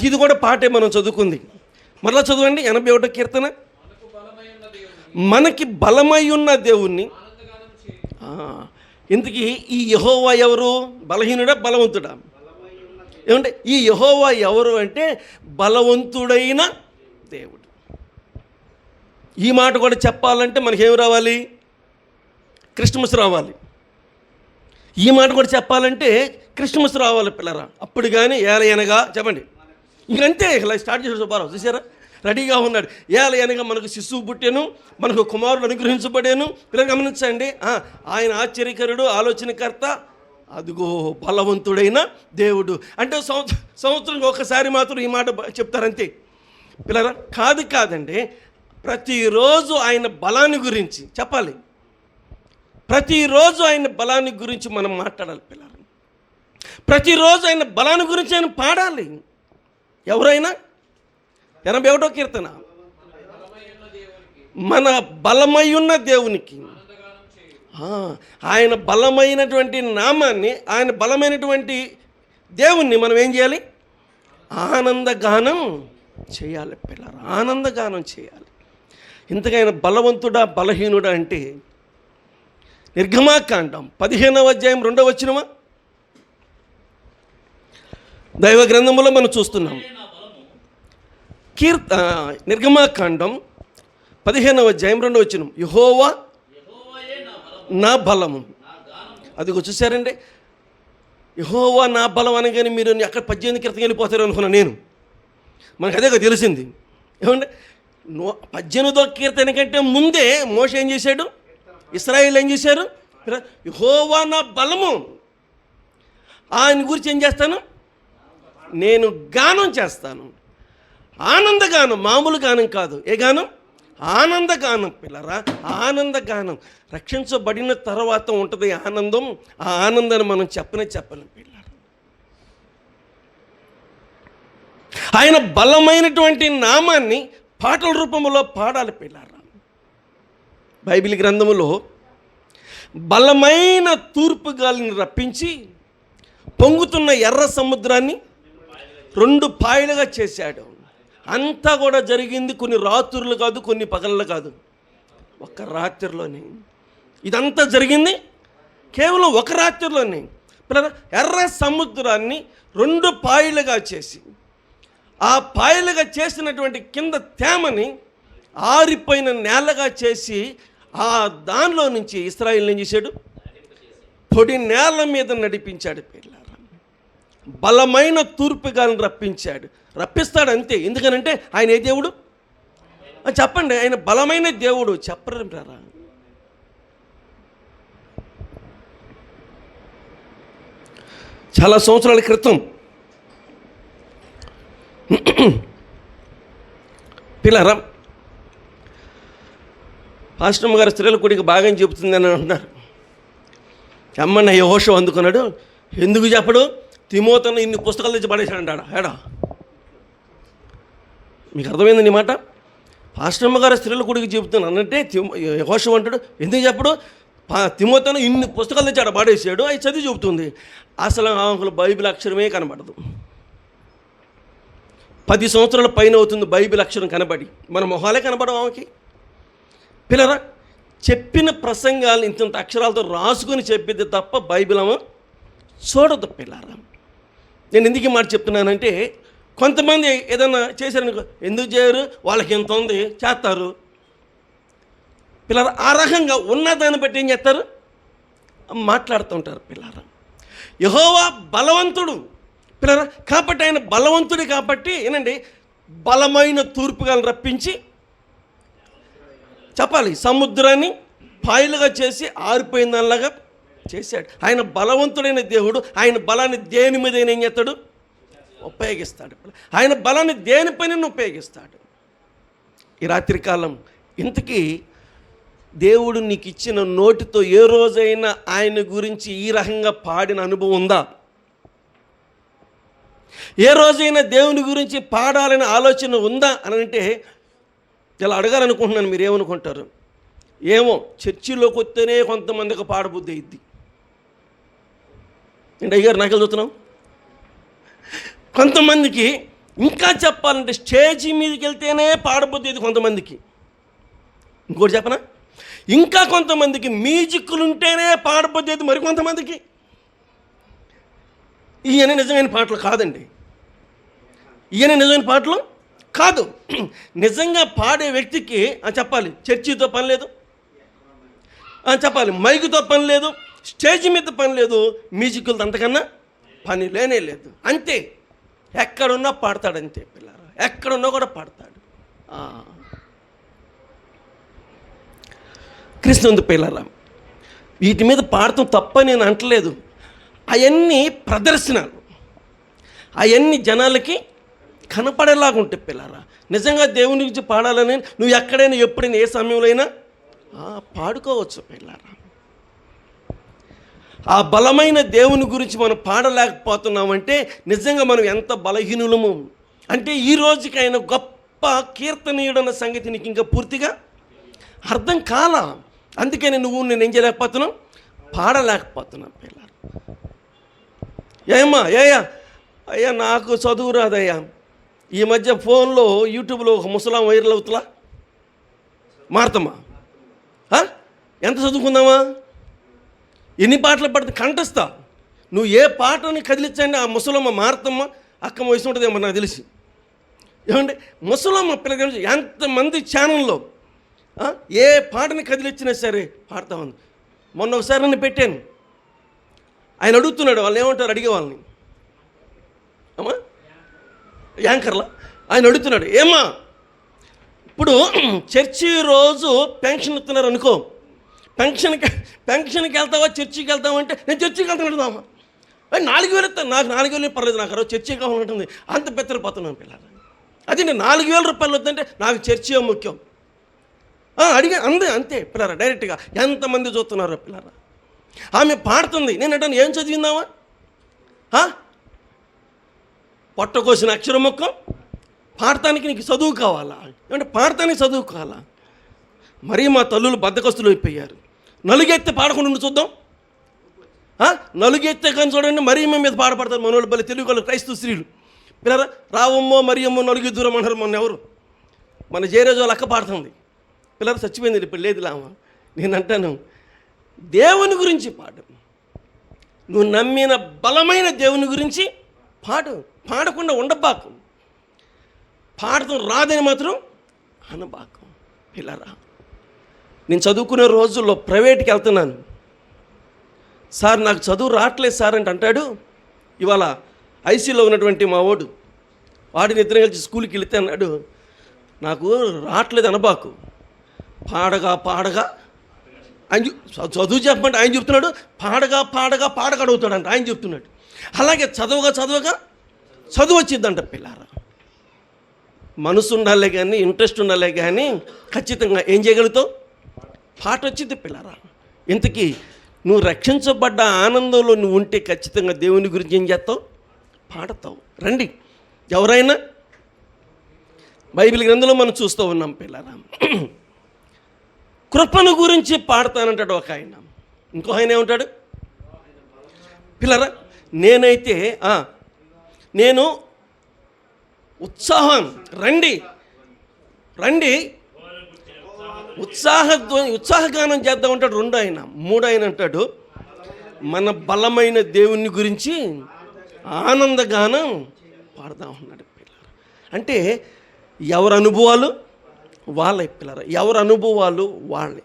ఇది కూడా పాటే మనం చదువుకుంది. మరలా చదవండి 81వ కీర్తన. మనకి బలమై ఉన్న దేవుణ్ణి. ఇంతకీ ఈ యెహోవా ఎవరు? బలహీనుడా, బలవంతుడా? ఏమంటే ఈ యెహోవా ఎవరు అంటే బలవంతుడైన దేవుడు. ఈ మాట కూడా చెప్పాలంటే మనకేం రావాలి? క్రిస్మస్ రావాలి. ఈ మాట కూడా చెప్పాలంటే క్రిస్మస్ రావాలి పిల్లరా. అప్పుడు కానీ ఏలయనగా చెప్పండి. ఇంకంతే ఇలా స్టార్ట్ చేసిన సుబ్బారావు చూసారా, రెడీగా ఉన్నాడు. ఏలయనగా మనకు శిశువు పుట్టాను, మనకు కుమారుడు అనుగ్రహించబడాను. పిల్లలు గమనించండి, ఆయన ఆశ్చర్యకరుడు, ఆలోచనకర్త, అదిగో బలవంతుడైన దేవుడు. అంటే సంవత్సరానికి ఒకసారి మాత్రం ఈ మాట చెప్తారంతే పిల్లరా. కాదండి, ప్రతిరోజు ఆయన బలాన్ని గురించి చెప్పాలి. ప్రతిరోజు ఆయన బలాన్ని గురించి మనం మాట్లాడాలి పిల్లలు. ప్రతిరోజు ఆయన బలాన్ని గురించి ఆయన పాడాలి. ఎవరైనా 81వ కీర్తన. మన బలమై ఉన్న దేవునికి, ఆయన బలమైనటువంటి నామాన్ని, ఆయన బలమైనటువంటి దేవుణ్ణి మనం ఏం చేయాలి? ఆనందగానం చేయాలి పిల్లలు. ఆనందగానం చేయాలి. ఇంతకైనా బలవంతుడా, బలహీనుడా అంటే నిర్గమాకాండం 15వ అధ్యాయం 2వ వచనమా దైవ గ్రంథములో మనం చూస్తున్నాం. నిర్గమాకాండం 15వ అధ్యాయం 2వ వచనం. యెహోవా నా బలము. అది చూసారండి, యెహోవా నా బలం అనగానే మీరు అక్కడ 18 క్రితం వెళ్ళిపోతారు అనుకున్నా నేను. మనకు అదే తెలిసింది. ఏమంటే 18వ కీర్తన కంటే ముందే మోషే ఏం చేశాడు? ఇశ్రాయేలు ఏం చేశారు? యెహోవా నా బలము, ఆయన గురించి ఏం చేస్తాను? నేను గానం చేస్తాను. ఆనందగానం, మామూలు గానం కాదు. ఏ గానం? ఆనందగానం పిల్లరా. ఆనందగానం. రక్షించబడిన తర్వాత ఉంటుంది ఆనందం. ఆ ఆనందాన్ని మనం చెప్పలేం పిల్లరా. ఆయన బలమైనటువంటి నామాన్ని పాటల రూపంలో పాడాలి పిల్లరా. బైబిల్ గ్రంథములో బలమైన తూర్పు గాలిని రప్పించి పొంగుతున్న ఎర్ర సముద్రాన్ని 2 పాయలుగా చేశాడు. అంతా కూడా జరిగింది కొన్ని రాత్రులు కాదు, కొన్ని పగళ్ళు కాదు, ఒక రాత్రిలోనే. ఇదంతా జరిగింది కేవలం ఒక రాత్రిలోనే. ఎర్ర సముద్రాన్ని 2 పాయలుగా చేసి, ఆ పాయలుగా చేసినటువంటి కింద తేమని ఆరిపోయిన నేలగా చేసి, ఆ దానిలో నుంచి ఇశ్రాయేలు ఏం చేశాడు? పొడి నేల మీద నడిపించాడు పిల్లరా. బలమైన తూర్పు గాలిని రప్పించాడు. రప్పిస్తాడు అంతే. ఎందుకనంటే ఆయన ఏ దేవుడు? చెప్పండి, ఆయన బలమైన దేవుడు చెప్పరా? చాలా సంవత్సరాల క్రితం పిల్లరా, పాస్టమ్ గారు స్త్రీల కుడికి బాగా చెబుతుందని అంటున్నారు. అమ్మన్న యెహోషువ అందుకున్నాడు. ఎందుకు చెప్పడు? తిమోతిని ఇన్ని పుస్తకాలు తెచ్చి పడేశాడు ఏడా. మీకు అర్థమైంది నీ మాట? పాస్టమ్మ గారు స్త్రీల కుడికి చెబుతున్నాను అంటే యెహోషువ అంటాడు ఎందుకు చెప్పడు? తిమోతిని ఇన్ని పుస్తకాలు తెచ్చి ఆడ పాడేసాడు, అవి చదివి చెబుతుంది. అసలు ఆమెకు బైబిల్ అక్షరమే కనబడదు. 10 సంవత్సరాల పైన అవుతుంది బైబిల్ అక్షరం కనబడి, మన మొహాలే కనబడవు ఆమెకి. పిల్లరా, చెప్పిన ప్రసంగాలు ఇంత అక్షరాలతో రాసుకొని చెప్పిద్ది తప్ప బైబిల్ ఆమె చూడదు. పిల్లరా, నేను ఎందుకు ఈ మాట చెప్తున్నానంటే, కొంతమంది ఏదైనా చేశారనుకో, ఎందుకు చేయరు, వాళ్ళకి ఎంత ఉంది చేస్తారు. పిల్లరా, ఆ రకంగా ఉన్నదాన్ని బట్టి ఏం చేస్తారు, మాట్లాడుతూ ఉంటారు. పిల్లరా, యెహోవా బలవంతుడు పిల్లరా, కాబట్టి ఆయన బలవంతుడు కాబట్టి ఏనండి, బలమైన తూర్పుగాలను రప్పించి చెప్పాలి సముద్రాన్ని పాయలుగా చేసి ఆరిపోయిన దానిలాగా చేశాడు. ఆయన బలవంతుడైన దేవుడు. ఆయన బలాన్ని దేని మీద ఏం చేస్తాడు? ఉపయోగిస్తాడు. ఆయన బలాన్ని దేనిపైన ఉపయోగిస్తాడు. ఈ రాత్రికాలం ఇంతకీ దేవుడు నీకు ఇచ్చిన నోటితో ఏ రోజైనా ఆయన గురించి ఈ రకంగా పాడిన అనుభవం ఉందా? ఏ రోజైనా దేవుని గురించి పాడాలనే ఆలోచన ఉందా అని అంటే ఇలా అడగాలనుకుంటున్నాను. మీరు ఏమనుకుంటారు? ఏమో, చర్చిలోకి వస్తేనే కొంతమందికి పాడబుద్ధి అయింది. ఏంటి అయ్యారు నాకెళ్ళి చూస్తున్నాం? కొంతమందికి ఇంకా చెప్పాలంటే స్టేజీ మీదకి వెళ్తేనే పాడబుద్ధి అయింది కొంతమందికి. ఇంకోటి చెప్పనా, ఇంకా కొంతమందికి మ్యూజిక్లు ఉంటేనే పాడబుద్ధి అయింది మరి కొంతమందికి. ఈయన నిజమైన పాటలు కాదండి, ఈయన నిజమైన పాటలు కాదు. నిజంగా పాడే వ్యక్తికి చెప్పాలి చర్చితో పని లేదు, చెప్పాలి మైకుతో పని లేదు, స్టేజ్ మీద పని లేదు, మ్యూజిక్లతో అంతకన్నా పని లేనే లేదు. అంతే, ఎక్కడున్నా పాడతాడు. అంతే పిల్లలు, ఎక్కడున్నా కూడా పాడతాడు. కృష్ణుంది పిల్లరా, వీటి మీద పాడటం తప్ప నేను అంటలేదు. అవన్నీ ప్రదర్శనలు, అవన్నీ జనాలకి కనపడేలాగా ఉంటాయి పిల్లరా. నిజంగా దేవుని గురించి పాడాలని నువ్వు ఎక్కడైనా ఎప్పుడైనా ఏ సమయంలో అయినా పాడుకోవచ్చు పిల్లరా. ఆ బలమైన దేవుని గురించి మనం పాడలేకపోతున్నామంటే నిజంగా మనం ఎంత బలహీనులము. అంటే ఈ రోజుకైనా గొప్ప కీర్తనీయుడన్న సంగతి నీకు ఇంకా పూర్తిగా అర్థం కాలా. అందుకని నేను ఏం చేయలేకపోతున్నావు, పాడలేకపోతున్నావు పిల్లలు. ఏమ్మా అయ్యా నాకు చదువు రాదయ్యా. ఈ మధ్య ఫోన్లో యూట్యూబ్లో ఒక ముసలాం వైరల్ అవుతులా మారుతామా? ఎంత చదువుకుందామా? ఎన్ని పాటలు పడితే కంటస్తా. నువ్వు ఏ పాటని కదిలించండి ఆ ముసలమ్మ మారుతమ్మ అక్క వయసు ఉంటుందేమో నాకు తెలిసి. ఏమంటే ముసలమ్మ పిల్లలు ఎంతమంది ఛానల్లో ఏ పాటని కదిలిచ్చినా సరే పాడుతూ ఉంది. మొన్న ఒకసారి నన్ను పెట్టాను, ఆయన అడుగుతున్నాడు, వాళ్ళు ఏమంటారు అడిగే వాళ్ళని, అమ్మా యాంకర్లా ఆయన అడుగుతున్నాడు, ఏమ్మా ఇప్పుడు చర్చి రోజు పెన్షన్ ఇస్తున్నారు అనుకో, పెన్షన్కి వెళ్తావా చర్చికి వెళ్తావా అంటే నేను చర్చికి వెళ్తాను అడుగుదామా. 4,000 ఇస్తాను, నాకు 4,000 పర్లేదు, నాకు రోజు చర్చి కావాలంటుంది. అంత బెత్తరపోతున్నాను పిల్లలు. అది నేను 4,000 రూపాయలు వద్దంటే నాకు చర్చి ముఖ్యం అడిగా అంతే పిల్లరా. డైరెక్ట్గా ఎంతమంది చూస్తున్నారో పిల్లరా. ఆమె పాడుతుంది, నేను అంటాను ఏం చదివిందామా? పొట్టకోసిన అక్షరం మొక్క పాడటానికి నీకు చదువు కావాలా? ఏమంటే పాడటానికి చదువు కావాలా? మరీ మా తల్లులు బద్దకస్తులు అయిపోయారు. నలుగెత్తే పాడకుండా ఉండి చూద్దాం. నలుగెత్తే కానీ చూడండి, మరీ మేము మీద పాడపడతారు మనోళ్ళు, బలి తెలుగు వాళ్ళు క్రైస్తవ స్త్రీలు పిల్లరా. రావమ్మో మరియమ్మో నలుగు దూరం అన్నారు. మొన్న ఎవరు మన జయరాజు లక్క పాడుతుంది పిల్లలు, చచ్చిపోయింది ఇప్పుడు లేదు లామా. నేను అంటాను దేవుని గురించి పాడు, నువ్వు నమ్మిన బలమైన దేవుని గురించి పాడు. పాడకుండా ఉండబాకు, పాడటం రాదని మాత్రం అనబాకు పిల్లరా. నేను చదువుకునే రోజుల్లో ప్రైవేట్కి వెళ్తున్నాను, సార్ నాకు చదువు రావట్లేదు సార్ అంటే అంటాడు. ఇవాళ ఐసీలో ఉన్నటువంటి మా వాడిని ఇద్దరు కలిసి స్కూల్కి వెళితే అన్నాడు, నాకు రావట్లేదు అనబాకు, పాడగా పాడగా ఆయన చదువు చెప్పమంటే ఆయన చెప్తున్నాడు, పాడగా పాడగా పాడగా అడుగుతాడంట ఆయన చెప్తున్నాడు. అలాగే చదవగా చదవగా చదువు వచ్చిందంట. పిల్లారా, మనసు ఉండాలే కానీ, ఇంట్రెస్ట్ ఉండాలే కానీ ఖచ్చితంగా ఏం చేయగలుగుతావు? పాట వచ్చింది. పిల్లారా, ఇంతకీ నువ్వు రక్షించబడ్డ ఆనందంలో నువ్వు ఉంటే ఖచ్చితంగా దేవుని గురించి ఏం చేస్తావు? పాడతావు. రండి, ఎవరైనా బైబిల్ గ్రంథంలో మనం చూస్తూ ఉన్నాం. పిల్లారా, కృపను గురించి పాడతానంటాడు ఒక ఆయన, ఇంకో ఆయన ఏమంటాడు? పిల్లరా, నేనైతే నేను ఉత్సాహం, రండి రండి ఉత్సాహగానం చేద్దాం అంటాడు రెండు ఆయన. మూడు ఆయన అంటాడు, మన బలమైన దేవుని గురించి ఆనందగానం పాడదాం అన్నాడు. పిల్లరా, అంటే ఎవరి అనుభవాలు వాళ్ళే. పిల్లరా, ఎవరి అనుభవాలు వాళ్ళే.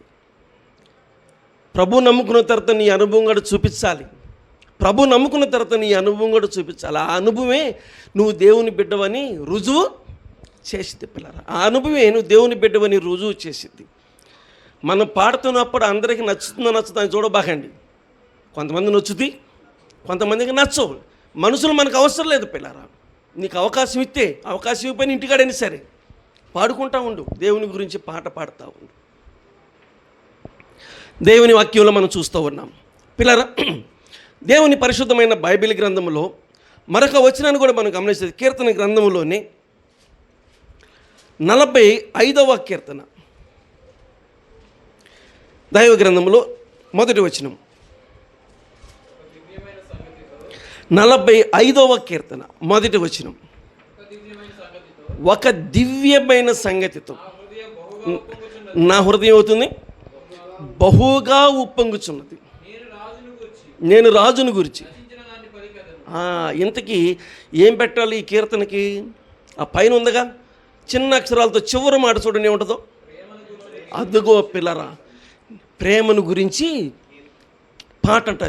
ప్రభు నమ్ముకున్న తర్వాత నీ అనుభవం కూడా చూపించాలి. ప్రభు నమ్ముకున్న తర్వాత నీ అనుభవం కూడా చూపించాలి. ఆ అనుభవమే నువ్వు దేవుని బిడ్డవని రుజువు చేసిద్ది. పిల్లరా, ఆ అనుభవమే నువ్వు దేవుని బిడ్డవని రుజువు చేసిద్ది. మనం పాడుతున్నప్పుడు అందరికీ నచ్చుతుందో నచ్చుతుందని చూడబాకండి. కొంతమంది నచ్చుతుంది, కొంతమందికి నచ్చవు. మనుషులు మనకు అవసరం లేదు. పిల్లరా, నీకు అవకాశం ఇస్తే, అవకాశం ఇవ్వకపోయినా ఇంటికాడైనా సరే పాడుకుంటా ఉండు, దేవుని గురించి పాట పాడుతూ ఉండు. దేవుని వాక్యంలో మనం చూస్తూ ఉన్నాం. పిల్లరా, దేవుని పరిశుద్ధమైన బైబిల్ గ్రంథంలో మరొక వచనాన్ని కూడా మనం గమనిస్తుంది. కీర్తన గ్రంథంలోని 45వ కీర్తన, దైవ గ్రంథంలో మొదటి వచనం. 45వ కీర్తన మొదటి వచనం. ఒక దివ్యమైన సంగతితో నా హృదయం అవుతుంది బహుగా ఉప్పొంగుచున్నది, నేను రాజును గురించి. ఇంతకీ ఏం పెట్టాలి ఈ కీర్తనకి? ఆ పైన ఉందిగా చిన్న అక్షరాలతో చివరి మాట చూడండి ఏముంటుందో. అదుగో పిల్లరా, ప్రేమను గురించి పాట అంట.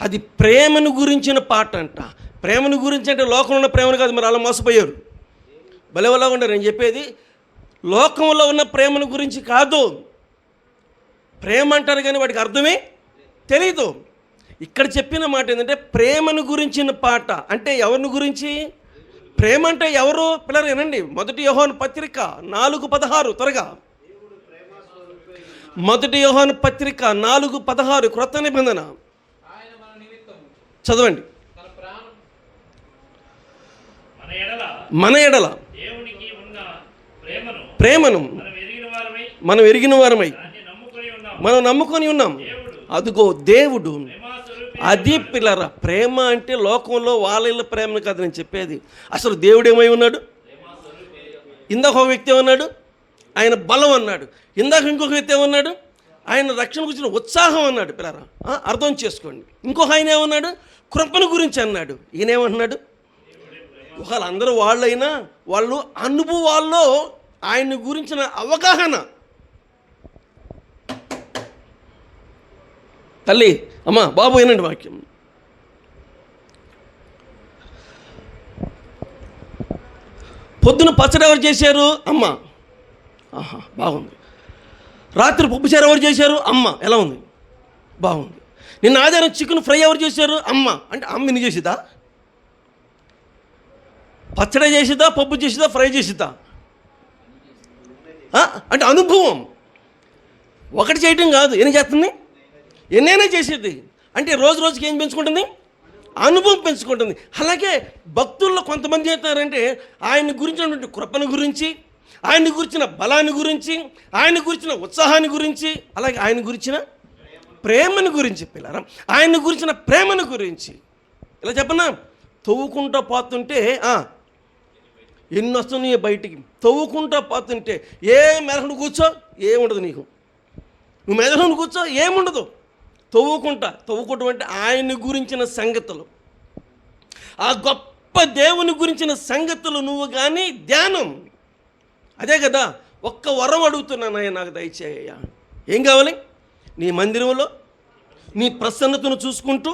అది ప్రేమను గురించిన పాట అంట. ప్రేమను గురించి అంటే లోకంలో ఉన్న ప్రేమను కాదు, మరి అలా మోసపోయారు. భలేవలా ఉండరు. నేను చెప్పేది లోకంలో ఉన్న ప్రేమను గురించి కాదు. ప్రేమ అంటారు కానీ వాడికి అర్థమే తెలీదు. ఇక్కడ చెప్పిన మాట ఏంటంటే ప్రేమను గురించిన పాట. అంటే ఎవరిని గురించి? ప్రేమ అంటే ఎవరు? పిల్లలు వినండి, 1 యోహాను పత్రిక 4:16 త్వరగా. 1 యోహాను పత్రిక 4:16 క్రొత్త నిబంధన చదవండి. మన ఎడల ప్రేమను మనం ఎరిగిన వారమై మనం నమ్ముకొని ఉన్నాం. అదిగో దేవుడు. అది పిల్లరా, ప్రేమ అంటే లోకంలో వాళ్ళ ప్రేమను కాదు నేను చెప్పేది. అసలు దేవుడు ఏమై ఉన్నాడు? ఇందాక ఒక వ్యక్తి ఏమన్నాడు? ఆయన బలం అన్నాడు. ఇందాక ఇంకొక వ్యక్తి ఏమన్నాడు? ఆయన రక్షణ గురించిన ఉత్సాహం అన్నాడు. పిల్లరా, అర్థం చేసుకోండి. ఇంకొక ఆయన ఏమన్నాడు? కృపను గురించి అన్నాడు. ఈయనేమన్నాడు? ఒకవేళ అందరూ వాళ్ళైనా వాళ్ళు అనుభవాల్లో ఆయన గురించిన అవగాహన. తల్లి, అమ్మా, బాబు ఏనండి వాక్యం. పొద్దున పచ్చడి ఎవరు చేశారు? అమ్మ. బాగుంది. రాత్రి పప్పుచారు ఎవరు చేశారు? అమ్మ. ఎలా ఉంది? బాగుంది. నిన్న ఆదివారం చికెన్ ఫ్రై ఎవరు చేశారు? అమ్మ. అంటే అమ్మ ఇన్ని చేసిద్దా? పచ్చడి చేసిద్దా, పప్పు చేసిద్దా, ఫ్రై చేసిద్దా? అంటే అనుభవం. ఒకటి చేయటం కాదు, ఎన్ని చేస్తుంది? ఎన్నైనా చేసేది. అంటే రోజు రోజుకి ఏం పెంచుకుంటుంది? అనుభవం పెంచుకుంటుంది. అలాగే భక్తుల్లో కొంతమంది చేస్తారంటే ఆయన గురించినటువంటి కృపను గురించి, ఆయన గురించిన బలాన్ని గురించి, ఆయన గురించిన ఉత్సాహాన్ని గురించి, అలాగే ఆయన గురించిన ప్రేమను గురించి. పిల్లరా, ఆయన గురించిన ప్రేమను గురించి ఇలా చెప్పనా? తవ్వుకుంటూ పోతుంటే ఎన్ని వస్తున్నాయి బయటికి. తవ్వుకుంటూ పోతుంటే మెదడు కూర్చో, ఏముండదు నీకు. నువ్వు మెదడు కూర్చో, ఏముండదు. తవ్వుకుంటూ అంటే ఆయన గురించిన సంగతులు, ఆ గొప్ప దేవుని గురించిన సంగతులు నువ్వు కానీ ధ్యానం. అదే కదా, ఒక్క వరం అడుగుతున్నానయ్యా, నాకు దయచేయ్యా. ఏం కావాలి? నీ మందిరంలో నీ ప్రసన్నతను చూసుకుంటూ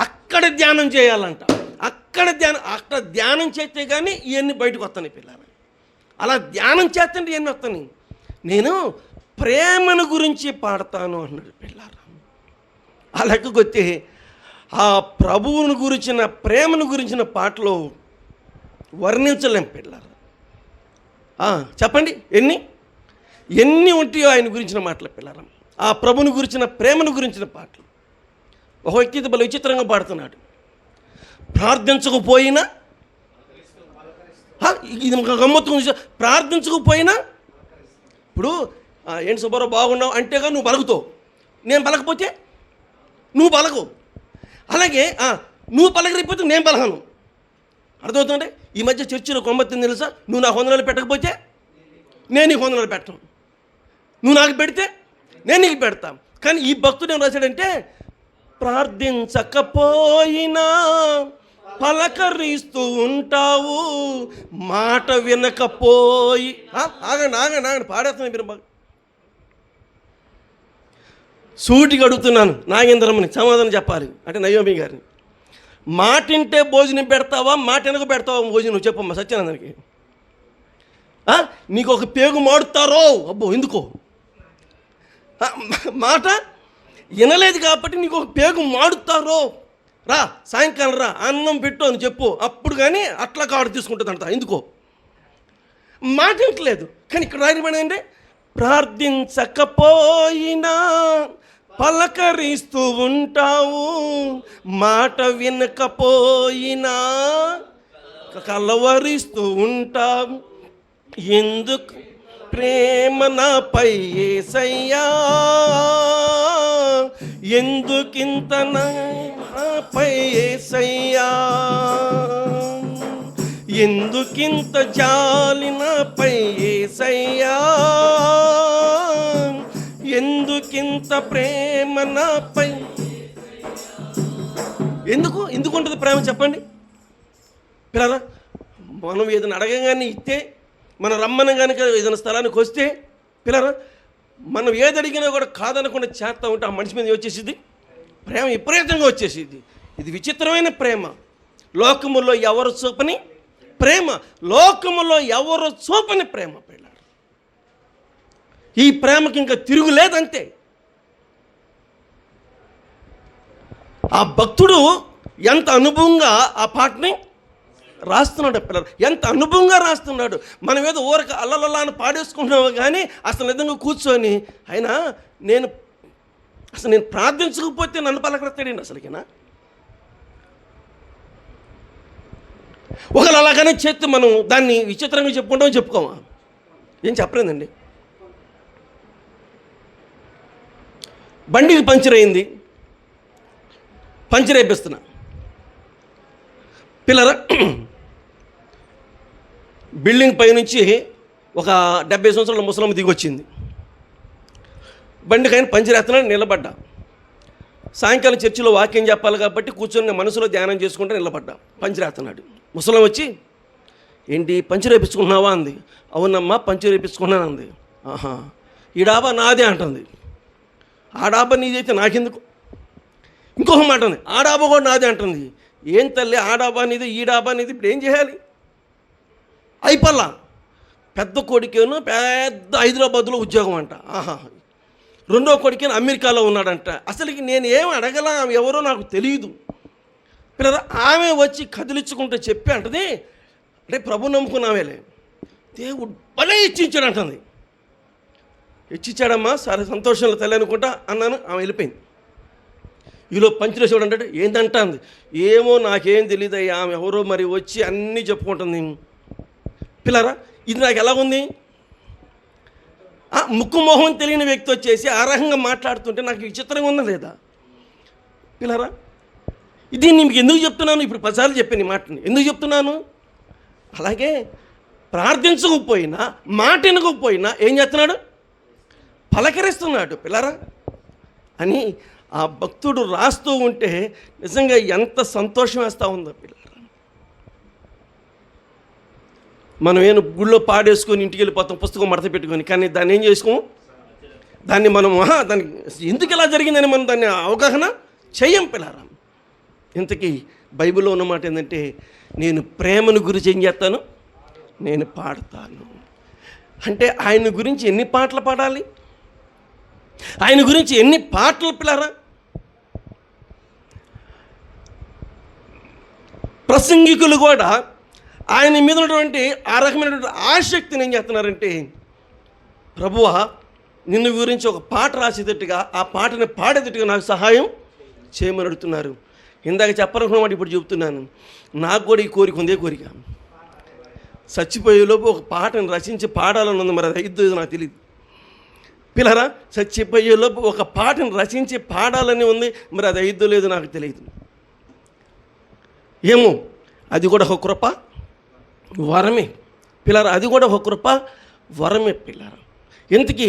అక్కడ ధ్యానం చేయాలంట. అక్కడ ధ్యానం చేస్తే కానీ ఇవన్నీ బయటకు వస్తాయి పిల్లలు. అలా ధ్యానం చేస్తుంటే ఎన్ని వస్తాను, నేను ప్రేమను గురించి పాడతాను అన్నాడు పిల్లారా. ఆ లెక్కకొస్తే ఆ ప్రభువుని గురించిన ప్రేమను గురించిన పాటలు వర్ణించలేం పిల్లారా. చెప్పండి ఎన్ని ఉంటాయో ఆయన గురించిన మాటలు పిల్లారా. ఆ ప్రభుని గురించిన ప్రేమను గురించిన పాటలు. ఒక వ్యక్తి బల విచిత్రంగా పాడుతున్నాడు. ప్రార్థించకపోయినా, ఇది గమ్మత్తు, ప్రార్థించకపోయినా ఇప్పుడు ఏంటి సుబ్బారావు బాగున్నావు అంటేగా నువ్వు బలగుతావు, నేను బలకపోతే నువ్వు బలగవు. అలాగే నువ్వు పలకరిపోతే నేను బలగను. అర్థమవుతుందంటే ఈ మధ్య చర్చిలో కొమ్మత్తింది తెలుసా, నువ్వు నాకు వందనాలు పెట్టకపోతే నేను నీకు వందనాలు పెట్టను, నువ్వు నాకు పెడితే నేను నీకు పెడతాను. కానీ ఈ భక్తుడు ఏం రాశాడంటే, ప్రార్థించకపోయినా పలకరిస్తూ ఉంటావు, మాట వినకపోయి. ఆగండి పాడేస్తున్నాను మీరు బాగా. సూటిగా అడుగుతున్నాను నాగేంద్రమ్మని, సమాధానం చెప్పాలి. అంటే నయోమి గారిని, మాటింటే భోజనం పెడతావా, మాట వెనక పెడతావా భోజనం చెప్పమ్మా సత్యానందనికి. నీకు ఒక పేగు మాడుతారో, అబ్బో ఎందుకో, మాట వినలేదు కాబట్టి నీకు ఒక పేగు మాడుతారో, రా సాయంకాలం రా అన్నం పెట్టు అని చెప్పు, అప్పుడు కానీ అట్లా కాడు తీసుకుంటుందంట. ఎందుకో మాట వింటలేదు. కానీ ఇక్కడ రాయబడి అంటే, ప్రార్థించకపోయినా పలకరిస్తూ ఉంటావు, మాట వినకపోయినా కలవరిస్తూ ఉంటావు, ఎందుకు ప్రేమ నాపై యేసయ్యా, ఎందుకింత నాపై యేసయ్యా, ఎందుకింత జాలి నాపై యేసయ్యా, ఎందుకింత ప్రేమ నాపై. ఎందుకు ఉంటుంది ప్రేమ చెప్పండి పిల్లల. మనం ఏదైనా అడగగానే ఇస్తే, మనం రమ్మని కనుక ఏదైనా స్థలానికి వస్తే పిల్లరా, మనం ఏది అడిగినా కూడా కాదనకుండా చేస్తూ ఉంటే ఆ మనిషి మీద వచ్చేసింది ప్రేమ, విపరీతంగా వచ్చేసింది. ఇది విచిత్రమైన ప్రేమ. లోకములో ఎవరు చూపని ప్రేమ, లోకములో ఎవరు చూపని ప్రేమ పిల్లలు. ఈ ప్రేమకి ఇంకా తిరుగులేదంతే. ఆ భక్తుడు ఎంత అనుభవంగా ఆ పాటని రాస్తున్నాడు పిల్లలు, ఎంత అనుభవంగా రాస్తున్నాడు. మనం ఏదో ఊరక అల్లలల్లా అని పాడేసుకుంటున్నాము కానీ అసలు నిజంగా కూర్చొని అయినా నేను ప్రార్థించకపోతే నన్ను పలకరెత్తాడండి అసలుకినా. ఒకవేళ అలాగనే చేస్తే మనం దాన్ని విచిత్రంగా చెప్పుకుంటామని చెప్పుకోమా, ఏం చెప్పలేదండి. బండికి పంచర్ అయింది, పంచర్ వేపిస్తున్నా పిల్లరా. బిల్డింగ్ పైనుంచి ఒక 70 సంవత్సరాల ముసలమ్మ దిగొచ్చింది. బండికి ఆయన పంచర్ వేస్తున్నాడు, నిలబడ్డా. సాయంకాలం చర్చిలో వాక్యం చెప్పాలి కాబట్టి కూర్చొని మనసులో ధ్యానం చేసుకుంటే నిలబడ్డా. పంచర్ వేస్తున్నాడు. ముసలం వచ్చి, ఏంటి పంచర్ వేయించుకున్నావా అంది. అవునమ్మా పంచర్ వేయించుకున్నాను అంది. ఆహా, ఈ డాబా నాదే అంటుంది. ఆ డాబా నీదైతే నాకెందుకు. ఇంకొక మాట ఉంది, ఆ డాబా కూడా నాదే అంటుంది. ఏం తల్లి, ఆ డాబా నీది ఈ డాబా నీది, ఇప్పుడు ఏం చేయాలి. అయిపోల్లా. పెద్ద కొడుకేను పెద్ద హైదరాబాద్లో ఉద్యోగం అంట. ఆహా, రెండో కొడుకేను అమెరికాలో ఉన్నాడంట. అసలుకి నేను ఏం అడగలా, ఆమె ఎవరో నాకు తెలియదు. పిల్లరా, ఆమె వచ్చి కదిలించుకుంటే చెప్పి అంటది, అంటే ప్రభు నమ్ముకున్నావేలే, దేవుడు భలే ఇచ్చించాడు అంటుంది. ఇచ్చిచ్చాడమ్మా, సరే సంతోషంలో తల్లి అనుకుంటా అన్నాను. ఆమె వెళ్ళిపోయింది. ఈలో పంచులేసేవాడు అంటే ఏంటంట అంది. ఏమో నాకేం తెలియదు అయ్యా, ఆమె ఎవరో మరి వచ్చి అన్నీ చెప్పుకుంటుంది. పిల్లరా, ఇది నాకు ఎలాగుంది, ముక్కు మొహం తెలియని వ్యక్తి వచ్చేసి ఆ రకంగా మాట్లాడుతుంటే నాకు విచిత్రంగా ఉందా లేదా పిల్లరా. ఇది నీకు ఎందుకు చెప్తున్నాను, ఇప్పుడు 10 సార్లు చెప్పాను ఈ మాటని, ఎందుకు చెప్తున్నాను. అలాగే ప్రార్థించకపోయినా మాట వినకపోయినా ఏం చేస్తున్నాడు, పలకరిస్తున్నాడు పిల్లరా అని ఆ భక్తుడు రాస్తూ ఉంటే నిజంగా ఎంత సంతోషం వేస్తూ ఉందో పిల్లరా. మనం ఏం గుళ్ళో పాడేసుకొని ఇంటికి వెళ్ళిపోతాం పుస్తకం మడత పెట్టుకొని, కానీ దాన్ని ఏం చేసుకోము, దాన్ని మనం దానికి ఎందుకు ఇలా జరిగిందని మనం దాన్ని అవగాహన చెయ్యం పిల్లరా. ఇంతకీ బైబిల్లో ఉన్న మాట ఏంటంటే, నేను ప్రేమను గురించి ఏం చేస్తాను, నేను పాడతాను. అంటే ఆయన గురించి ఎన్ని పాటలు పాడాలి? ఆయన గురించి ఎన్ని పాటలు పిల్లరా? ప్రసంగికులు కూడా ఆయన మీద ఉన్నటువంటి ఆ రకమైనటువంటి ఆసక్తిని ఏం చేస్తున్నారంటే, ప్రభువా నిన్ను గురించి ఒక పాట రాసేటట్టుగా, ఆ పాటని పాడేటట్టుగా నాకు సహాయం చేయమని అడుగుతున్నారు. ఇందాక చెప్పాలనుకున్న మాట ఇప్పుడు చెబుతున్నాను. నాకు కూడా ఈ కోరిక ఉందే కోరిక. చచ్చిపోయేలోపు ఒక పాటను రచించి పాడాలని ఉంది. మరి అది అయిద్దో నాకు తెలియదు పిల్లరా. చచ్చిపోయేలోపు ఒక పాటను రచించి పాడాలని ఉంది. మరి అది అయిద్దో లేదో నాకు తెలియదు. ఏమో, అది కూడా ఒక కృప వరమే పిల్లరా. అది కూడా ఒక కృప వరమే పిల్లరా. ఇంతకీ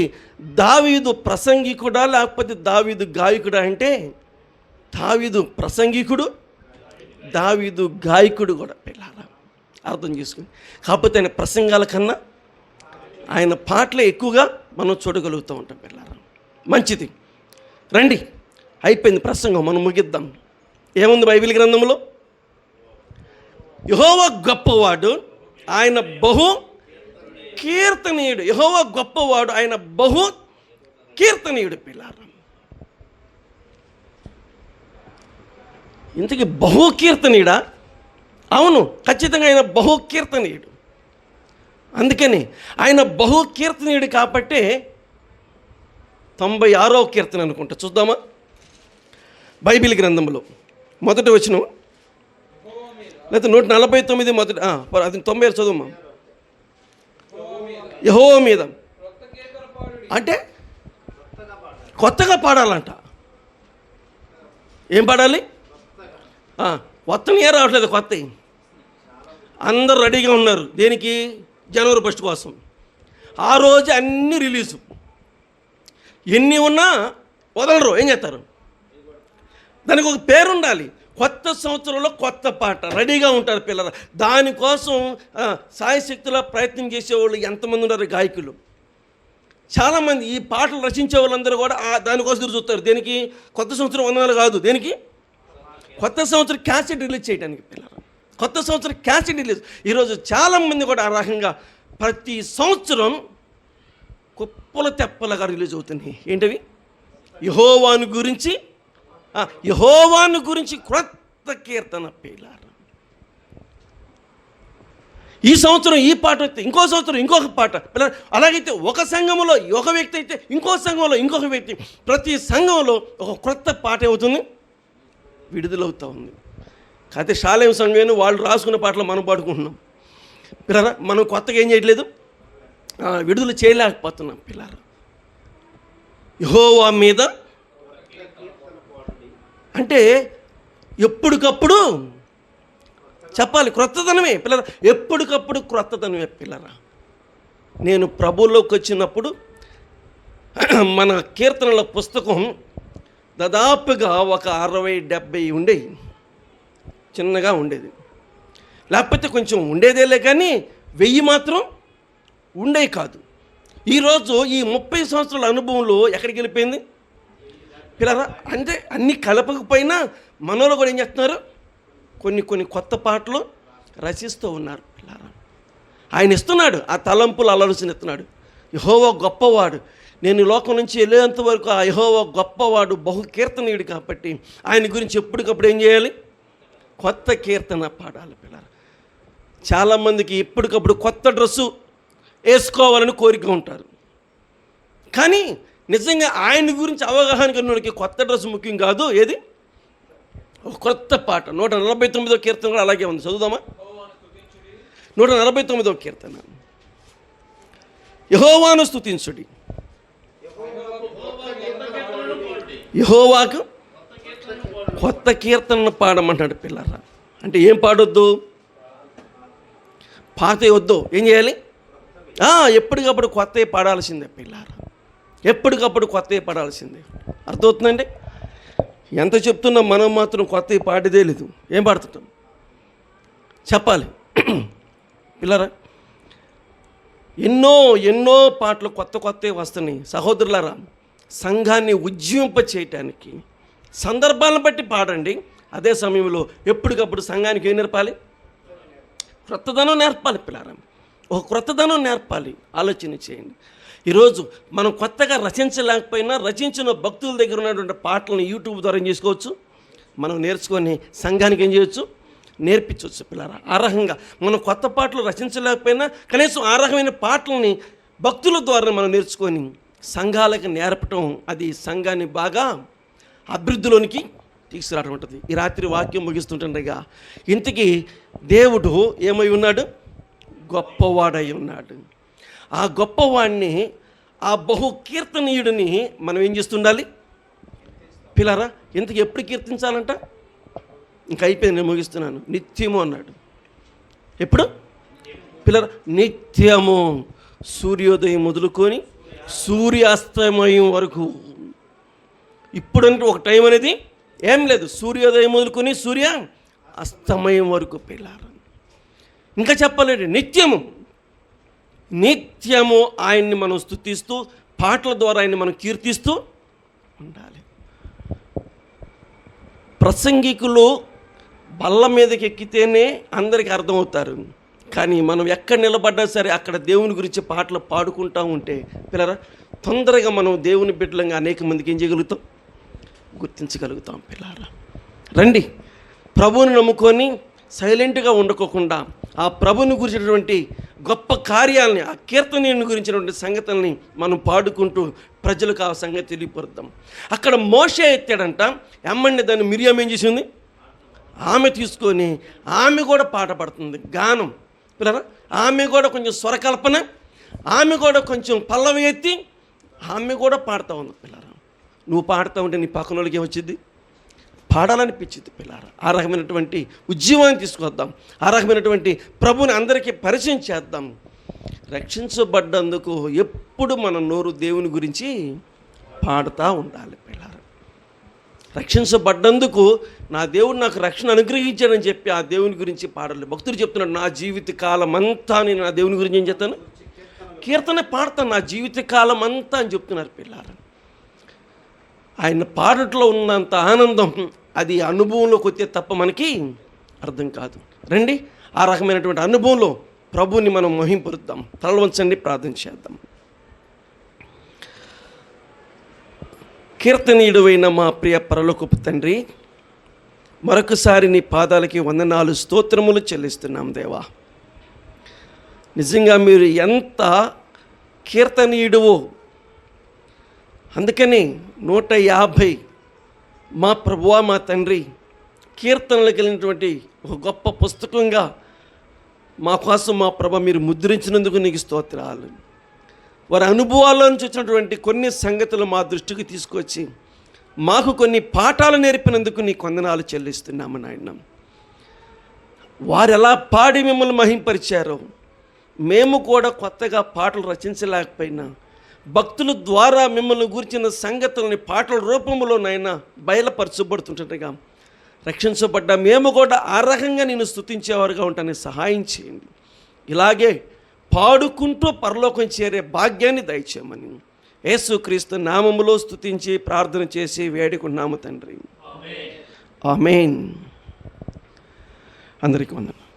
దావీదు ప్రసంగికుడా లేకపోతే దావీదు గాయకుడా అంటే, దావీదు ప్రసంగికుడు, దావీదు గాయకుడు కూడా పిల్లరా. అర్థం చేసుకుని, కాకపోతే ఆయన ప్రసంగాల కన్నా ఆయన పాటలే ఎక్కువగా మనం చూడగలుగుతూ ఉంటాం పిల్లరా. మంచిది, రండి, అయిపోయింది ప్రసంగం, మనం ముగిద్దాం. ఏముంది బైబిల్ గ్రంథంలో? యెహోవా గొప్పవాడు, ఆయన బహు కీర్తనీయుడు. యెహోవా గొప్పవాడు, ఆయన బహు కీర్తనీయుడు పిల్లారా. ఇంతకీ బహు కీర్తనీయుడా? అవును, ఖచ్చితంగా ఆయన బహు కీర్తనీయుడు. అందుకని ఆయన బహు కీర్తనీయుడు కాబట్టే 96వ కీర్తన అనుకుంటా, చూద్దామా? బైబిల్ గ్రంథంలో మొదటి వచనం, లేకపోతే 149 మొదటి, అది 90 చదువుమా. యెహోవా మీద అంటే కొత్తగా పాడాలంట. ఏం పాడాలి? కొత్తని రావట్లేదు, కొత్త. అందరు రెడీగా ఉన్నారు దేనికి? జనవరి 1 కోసం. ఆ రోజు అన్నీ రిలీజు. ఎన్ని ఉన్నా వదలరు. ఏం చేస్తారు? దానికి ఒక పేరు ఉండాలి. కొత్త సంవత్సరంలో కొత్త పాట రెడీగా ఉంటారు పిల్లలు. దానికోసం సాయశక్తిలో ప్రయత్నం చేసేవాళ్ళు ఎంతమంది ఉన్నారు? గాయకులు చాలామంది. ఈ పాటలు రచించే వాళ్ళందరూ కూడా దానికోసం ఎదురు చూస్తారు. దేనికి? కొత్త సంవత్సరం వందనాలు కాదు. దేనికి? కొత్త సంవత్సరం క్యాసెట్ రిలీజ్ చేయడానికి పిల్లలు. కొత్త సంవత్సరం క్యాసెట్ రిలీజ్. ఈరోజు చాలామంది కూడా ఆ రకంగా ప్రతి సంవత్సరం కుప్పల తెప్పలుగా రిలీజ్ అవుతున్నాయి. ఏంటవి? యెహోవాను గురించి, యెహోవాను గురించి క్రొత్త కీర్తన పిల్లారా. ఈ సంవత్సరం ఈ పాట అయితే ఇంకో సంవత్సరం ఇంకొక పాట పిల్లలు. అలాగైతే ఒక సంఘంలో ఒక వ్యక్తి అయితే ఇంకో సంఘంలో ఇంకొక వ్యక్తి, ప్రతి సంఘంలో ఒక క్రొత్త పాట అవుతుంది, విడుదలవుతూ ఉంది. కాకపోతే షాలేం సంఘం వాళ్ళు రాసుకున్న పాటలు మనం పాడుకుంటున్నాం పిల్లరా. మనం కొత్తగా ఏం చేయట్లేదు, విడుదల చేయలేకపోతున్నాం పిల్లరా. యెహోవా మీద అంటే ఎప్పటికప్పుడు చెప్పాలి, క్రొత్తదనమే పిల్లరా. ఎప్పటికప్పుడు క్రొత్తదనమే పిల్లరా. నేను ప్రభువులోకి వచ్చినప్పుడు మన కీర్తనల పుస్తకం దాదాపుగా ఒక 60-70 ఉండేవి. చిన్నగా ఉండేది, లేకపోతే కొంచెం ఉండేదేలే, కానీ 1000 మాత్రం ఉండేవి కాదు. ఈరోజు ఈ 30 సంవత్సరాల అనుభవంలో ఎక్కడికి వెళ్ళిపోయింది పిల్లరా? అంటే అన్నీ కలపకపోయినా మనలో కూడా ఏం చేస్తున్నారు, కొన్ని కొత్త పాటలు రచిస్తూ ఉన్నారు పిల్లరా. ఆయన ఇస్తున్నాడు, ఆ తలంపులు ఆలోచన ఇస్తున్నాడు. యెహోవా గొప్పవాడు. నేను ఈ లోకం నుంచి వెళ్ళేంత వరకు ఆ యెహోవా గొప్పవాడు, బహు కీర్తనీయుడు కాబట్టి ఆయన గురించి ఎప్పటికప్పుడు ఏం చేయాలి? కొత్త కీర్తన పాడాలి పిల్లరా. చాలామందికి ఎప్పటికప్పుడు కొత్త డ్రెస్సు వేసుకోవాలని కోరిక ఉంటారు, కానీ నిజంగా ఆయన గురించి అవగాహన కనుక కొత్త డ్రెస్సు ముఖ్యం కాదు. ఏది? ఒక కొత్త పాట. 149వ కీర్తన కూడా అలాగే ఉంది, చదువుదామా? 149వ కీర్తన. యెహోవాను స్తుతించుడి, యెహోవాకు కొత్త కీర్తనను పాడమంటాడు పిల్లరా. అంటే ఏం పాడొద్దు? పాత వద్దు. ఏం చేయాలి? ఎప్పటికప్పుడు కొత్తవి పాడాల్సిందే పిల్లరా. ఎప్పటికప్పుడు కొత్తవి పాడాల్సిందే. అర్థమవుతుందండి? ఎంత చెప్తున్నా మనం మాత్రం కొత్తవి పాడేదే లేదు. ఏం పాడుతుంటాం? చెప్పాలి పిల్లరా. ఎన్నో పాటలు కొత్తవి వస్తున్నాయి సహోదరులారా. సంఘాన్ని ఉజ్జీవింప చేయటానికి సందర్భాలను బట్టి పాడండి. అదే సమయంలో ఎప్పటికప్పుడు సంఘానికి ఏం నేర్పాలి? క్రొత్తదనం నేర్పాలి పిల్లరా. ఒక క్రొత్తదనం నేర్పాలి. ఆలోచన చేయండి. ఈరోజు మనం కొత్తగా రచించలేకపోయినా రచించిన భక్తుల దగ్గర ఉన్నటువంటి పాటలను యూట్యూబ్ ద్వారా ఏం చేసుకోవచ్చు, మనం నేర్చుకొని సంఘానికి ఏం చేయొచ్చు, నేర్పించవచ్చు పిల్లరా. ఆ రకంగా మనం కొత్త పాటలు రచించలేకపోయినా కనీసం ఆ రకమైన పాటలని భక్తుల ద్వారా మనం నేర్చుకొని సంఘాలకు నేర్పటం, అది సంఘాన్ని బాగా అభివృద్ధిలోనికి తీసుకురావడం ఉంటుంది. ఈ రాత్రి వాక్యం ముగిస్తుంటుండగా ఇంతకీ దేవుడు ఏమై ఉన్నాడు, గొప్పవాడై ఉన్నాడు. ఆ గొప్పవాడిని, ఆ బహు కీర్తనీయుడిని మనం ఏం చేస్తుండాలి పిల్లరా. ఇంతకు ఎప్పుడు కీర్తించాలంట, ఇంక అయిపోయింది, నేను ముగిస్తున్నాను. నిత్యము అన్నాడు. ఎప్పుడు పిల్లరా? నిత్యము, సూర్యోదయం మొదలుకొని సూర్యాస్తమయం వరకు. ఇప్పుడంటే ఒక టైం అనేది ఏం లేదు, సూర్యోదయం మొదలుకొని సూర్య అస్తమయం వరకు పిల్లరా. ఇంకా చెప్పలేడు, నిత్యము నిత్యము ఆయన్ని మనం స్తుతిస్తూ పాటల ద్వారా ఆయన్ని మనం కీర్తిస్తూ ఉండాలి. ప్రసంగికులు బల్ల మీదకి ఎక్కితేనే అందరికీ అర్థమవుతారు, కానీ మనం ఎక్కడ నిలబడ్డా సరే అక్కడ దేవుని గురించి పాటలు పాడుకుంటూ ఉంటే పిల్లరా తొందరగా మనం దేవుని బిడ్డలంగా అనేక మందికి ఏం చేయగలుగుతాం, గుర్తించగలుగుతాం పిల్లరా. రండి, ప్రభువుని నమ్ముకొని సైలెంట్గా ఉండకోకుండా ఆ ప్రభుని గురించినటువంటి గొప్ప కార్యాలని, ఆ కీర్తనీయుని గురించినటువంటి సంగతుల్ని మనం పాడుకుంటూ ప్రజలకు ఆ సంగతి తెలియపరుద్దాం. అక్కడ మోషే ఎత్తాడంట, ఎమ్మండి దాన్ని మిరియం ఏం చేసింది, ఆమె తీసుకొని ఆమె కూడా పాట పడుతుంది, గానం పిల్లరా. ఆమె కూడా కొంచెం స్వరకల్పన, ఆమె కూడా కొంచెం పల్లవి ఎత్తి ఆమె కూడా పాడుతూ ఉంది పిల్లరా. నువ్వు పాడుతూ ఉంటే నీ పక్కన వాళ్ళకి ఏమొచ్చింది, పాడాలనిపించింది పిల్లరా. ఆ రకమైనటువంటి ఉద్యమాన్ని తీసుకొద్దాం, ఆ రకమైనటువంటి ప్రభుని అందరికీ పరిచయం చేద్దాం. రక్షించబడ్డందుకు ఎప్పుడు మన నోరు దేవుని గురించి పాడుతూ ఉండాలి పిల్లరా. రక్షించబడ్డందుకు నా దేవుడు నాకు రక్షణ అనుగ్రహించాడని చెప్పి ఆ దేవుని గురించి పాడాలి. భక్తుడు చెప్తున్నాడు, నా జీవిత కాలం అంతా నేను నా దేవుని గురించి ఏం చేస్తాను, కీర్తన పాడతాను నా జీవిత కాలం అంతా అని చెప్తున్నారు పిల్లరా. ఆయన పాడట్లో ఉన్నంత ఆనందం అది అనుభవంలోకి వచ్చే తప్ప మనకి అర్థం కాదు. రండి, ఆ రకమైనటువంటి అనుభవంలో ప్రభువుని మనం మహింపరుద్దాం. తలలు వంచండి, ప్రార్థన చేద్దాం. కీర్తనీయుడైన మా ప్రియ పరలోకపు తండ్రి, మరొకసారి నీ పాదాలకి వందనాలు, స్తోత్రములు చెల్లిస్తున్నాం దేవా. నిజంగా మీరు ఎంత కీర్తనీయుడువో, అందుకని 150 మా ప్రభువా మా తండ్రి కీర్తనలు కలిగినటువంటి ఒక గొప్ప పుస్తకంగా మా కోసం మా ప్రభ మీరు ముద్రించినందుకు నీకు స్తోత్రాలు. వారి అనుభవాల్లో నుంచి వచ్చినటువంటి కొన్ని సంగతులు మా దృష్టికి తీసుకొచ్చి మాకు కొన్ని పాఠాలు నేర్పినందుకు నీకు వందనాలు చెల్లిస్తున్నాము నాయన. వారు ఎలా పాడి మిమ్మల్ని మహింపరిచారో మేము కూడా కొత్తగా పాటలు రచించలేకపోయినా భక్తుల ద్వారా మిమ్మల్ని గురించిన సంగతులని పాటల రూపంలోనైనా బయలుపరచబడుతుంటగా రక్షించబడ్డ మేము కూడా ఆ రకంగా నేను స్తుతించేవారుగా ఉంటానని సహాయం చేయండి. ఇలాగే పాడుకుంటూ పరలోకం చేరే భాగ్యాన్ని దయచేయమని యేసుక్రీస్తు నామములో స్తుతించి ప్రార్థన చేసి వేడుకున్నాము తండ్రి. ఆమేన్. అందరికీ వందనాలు.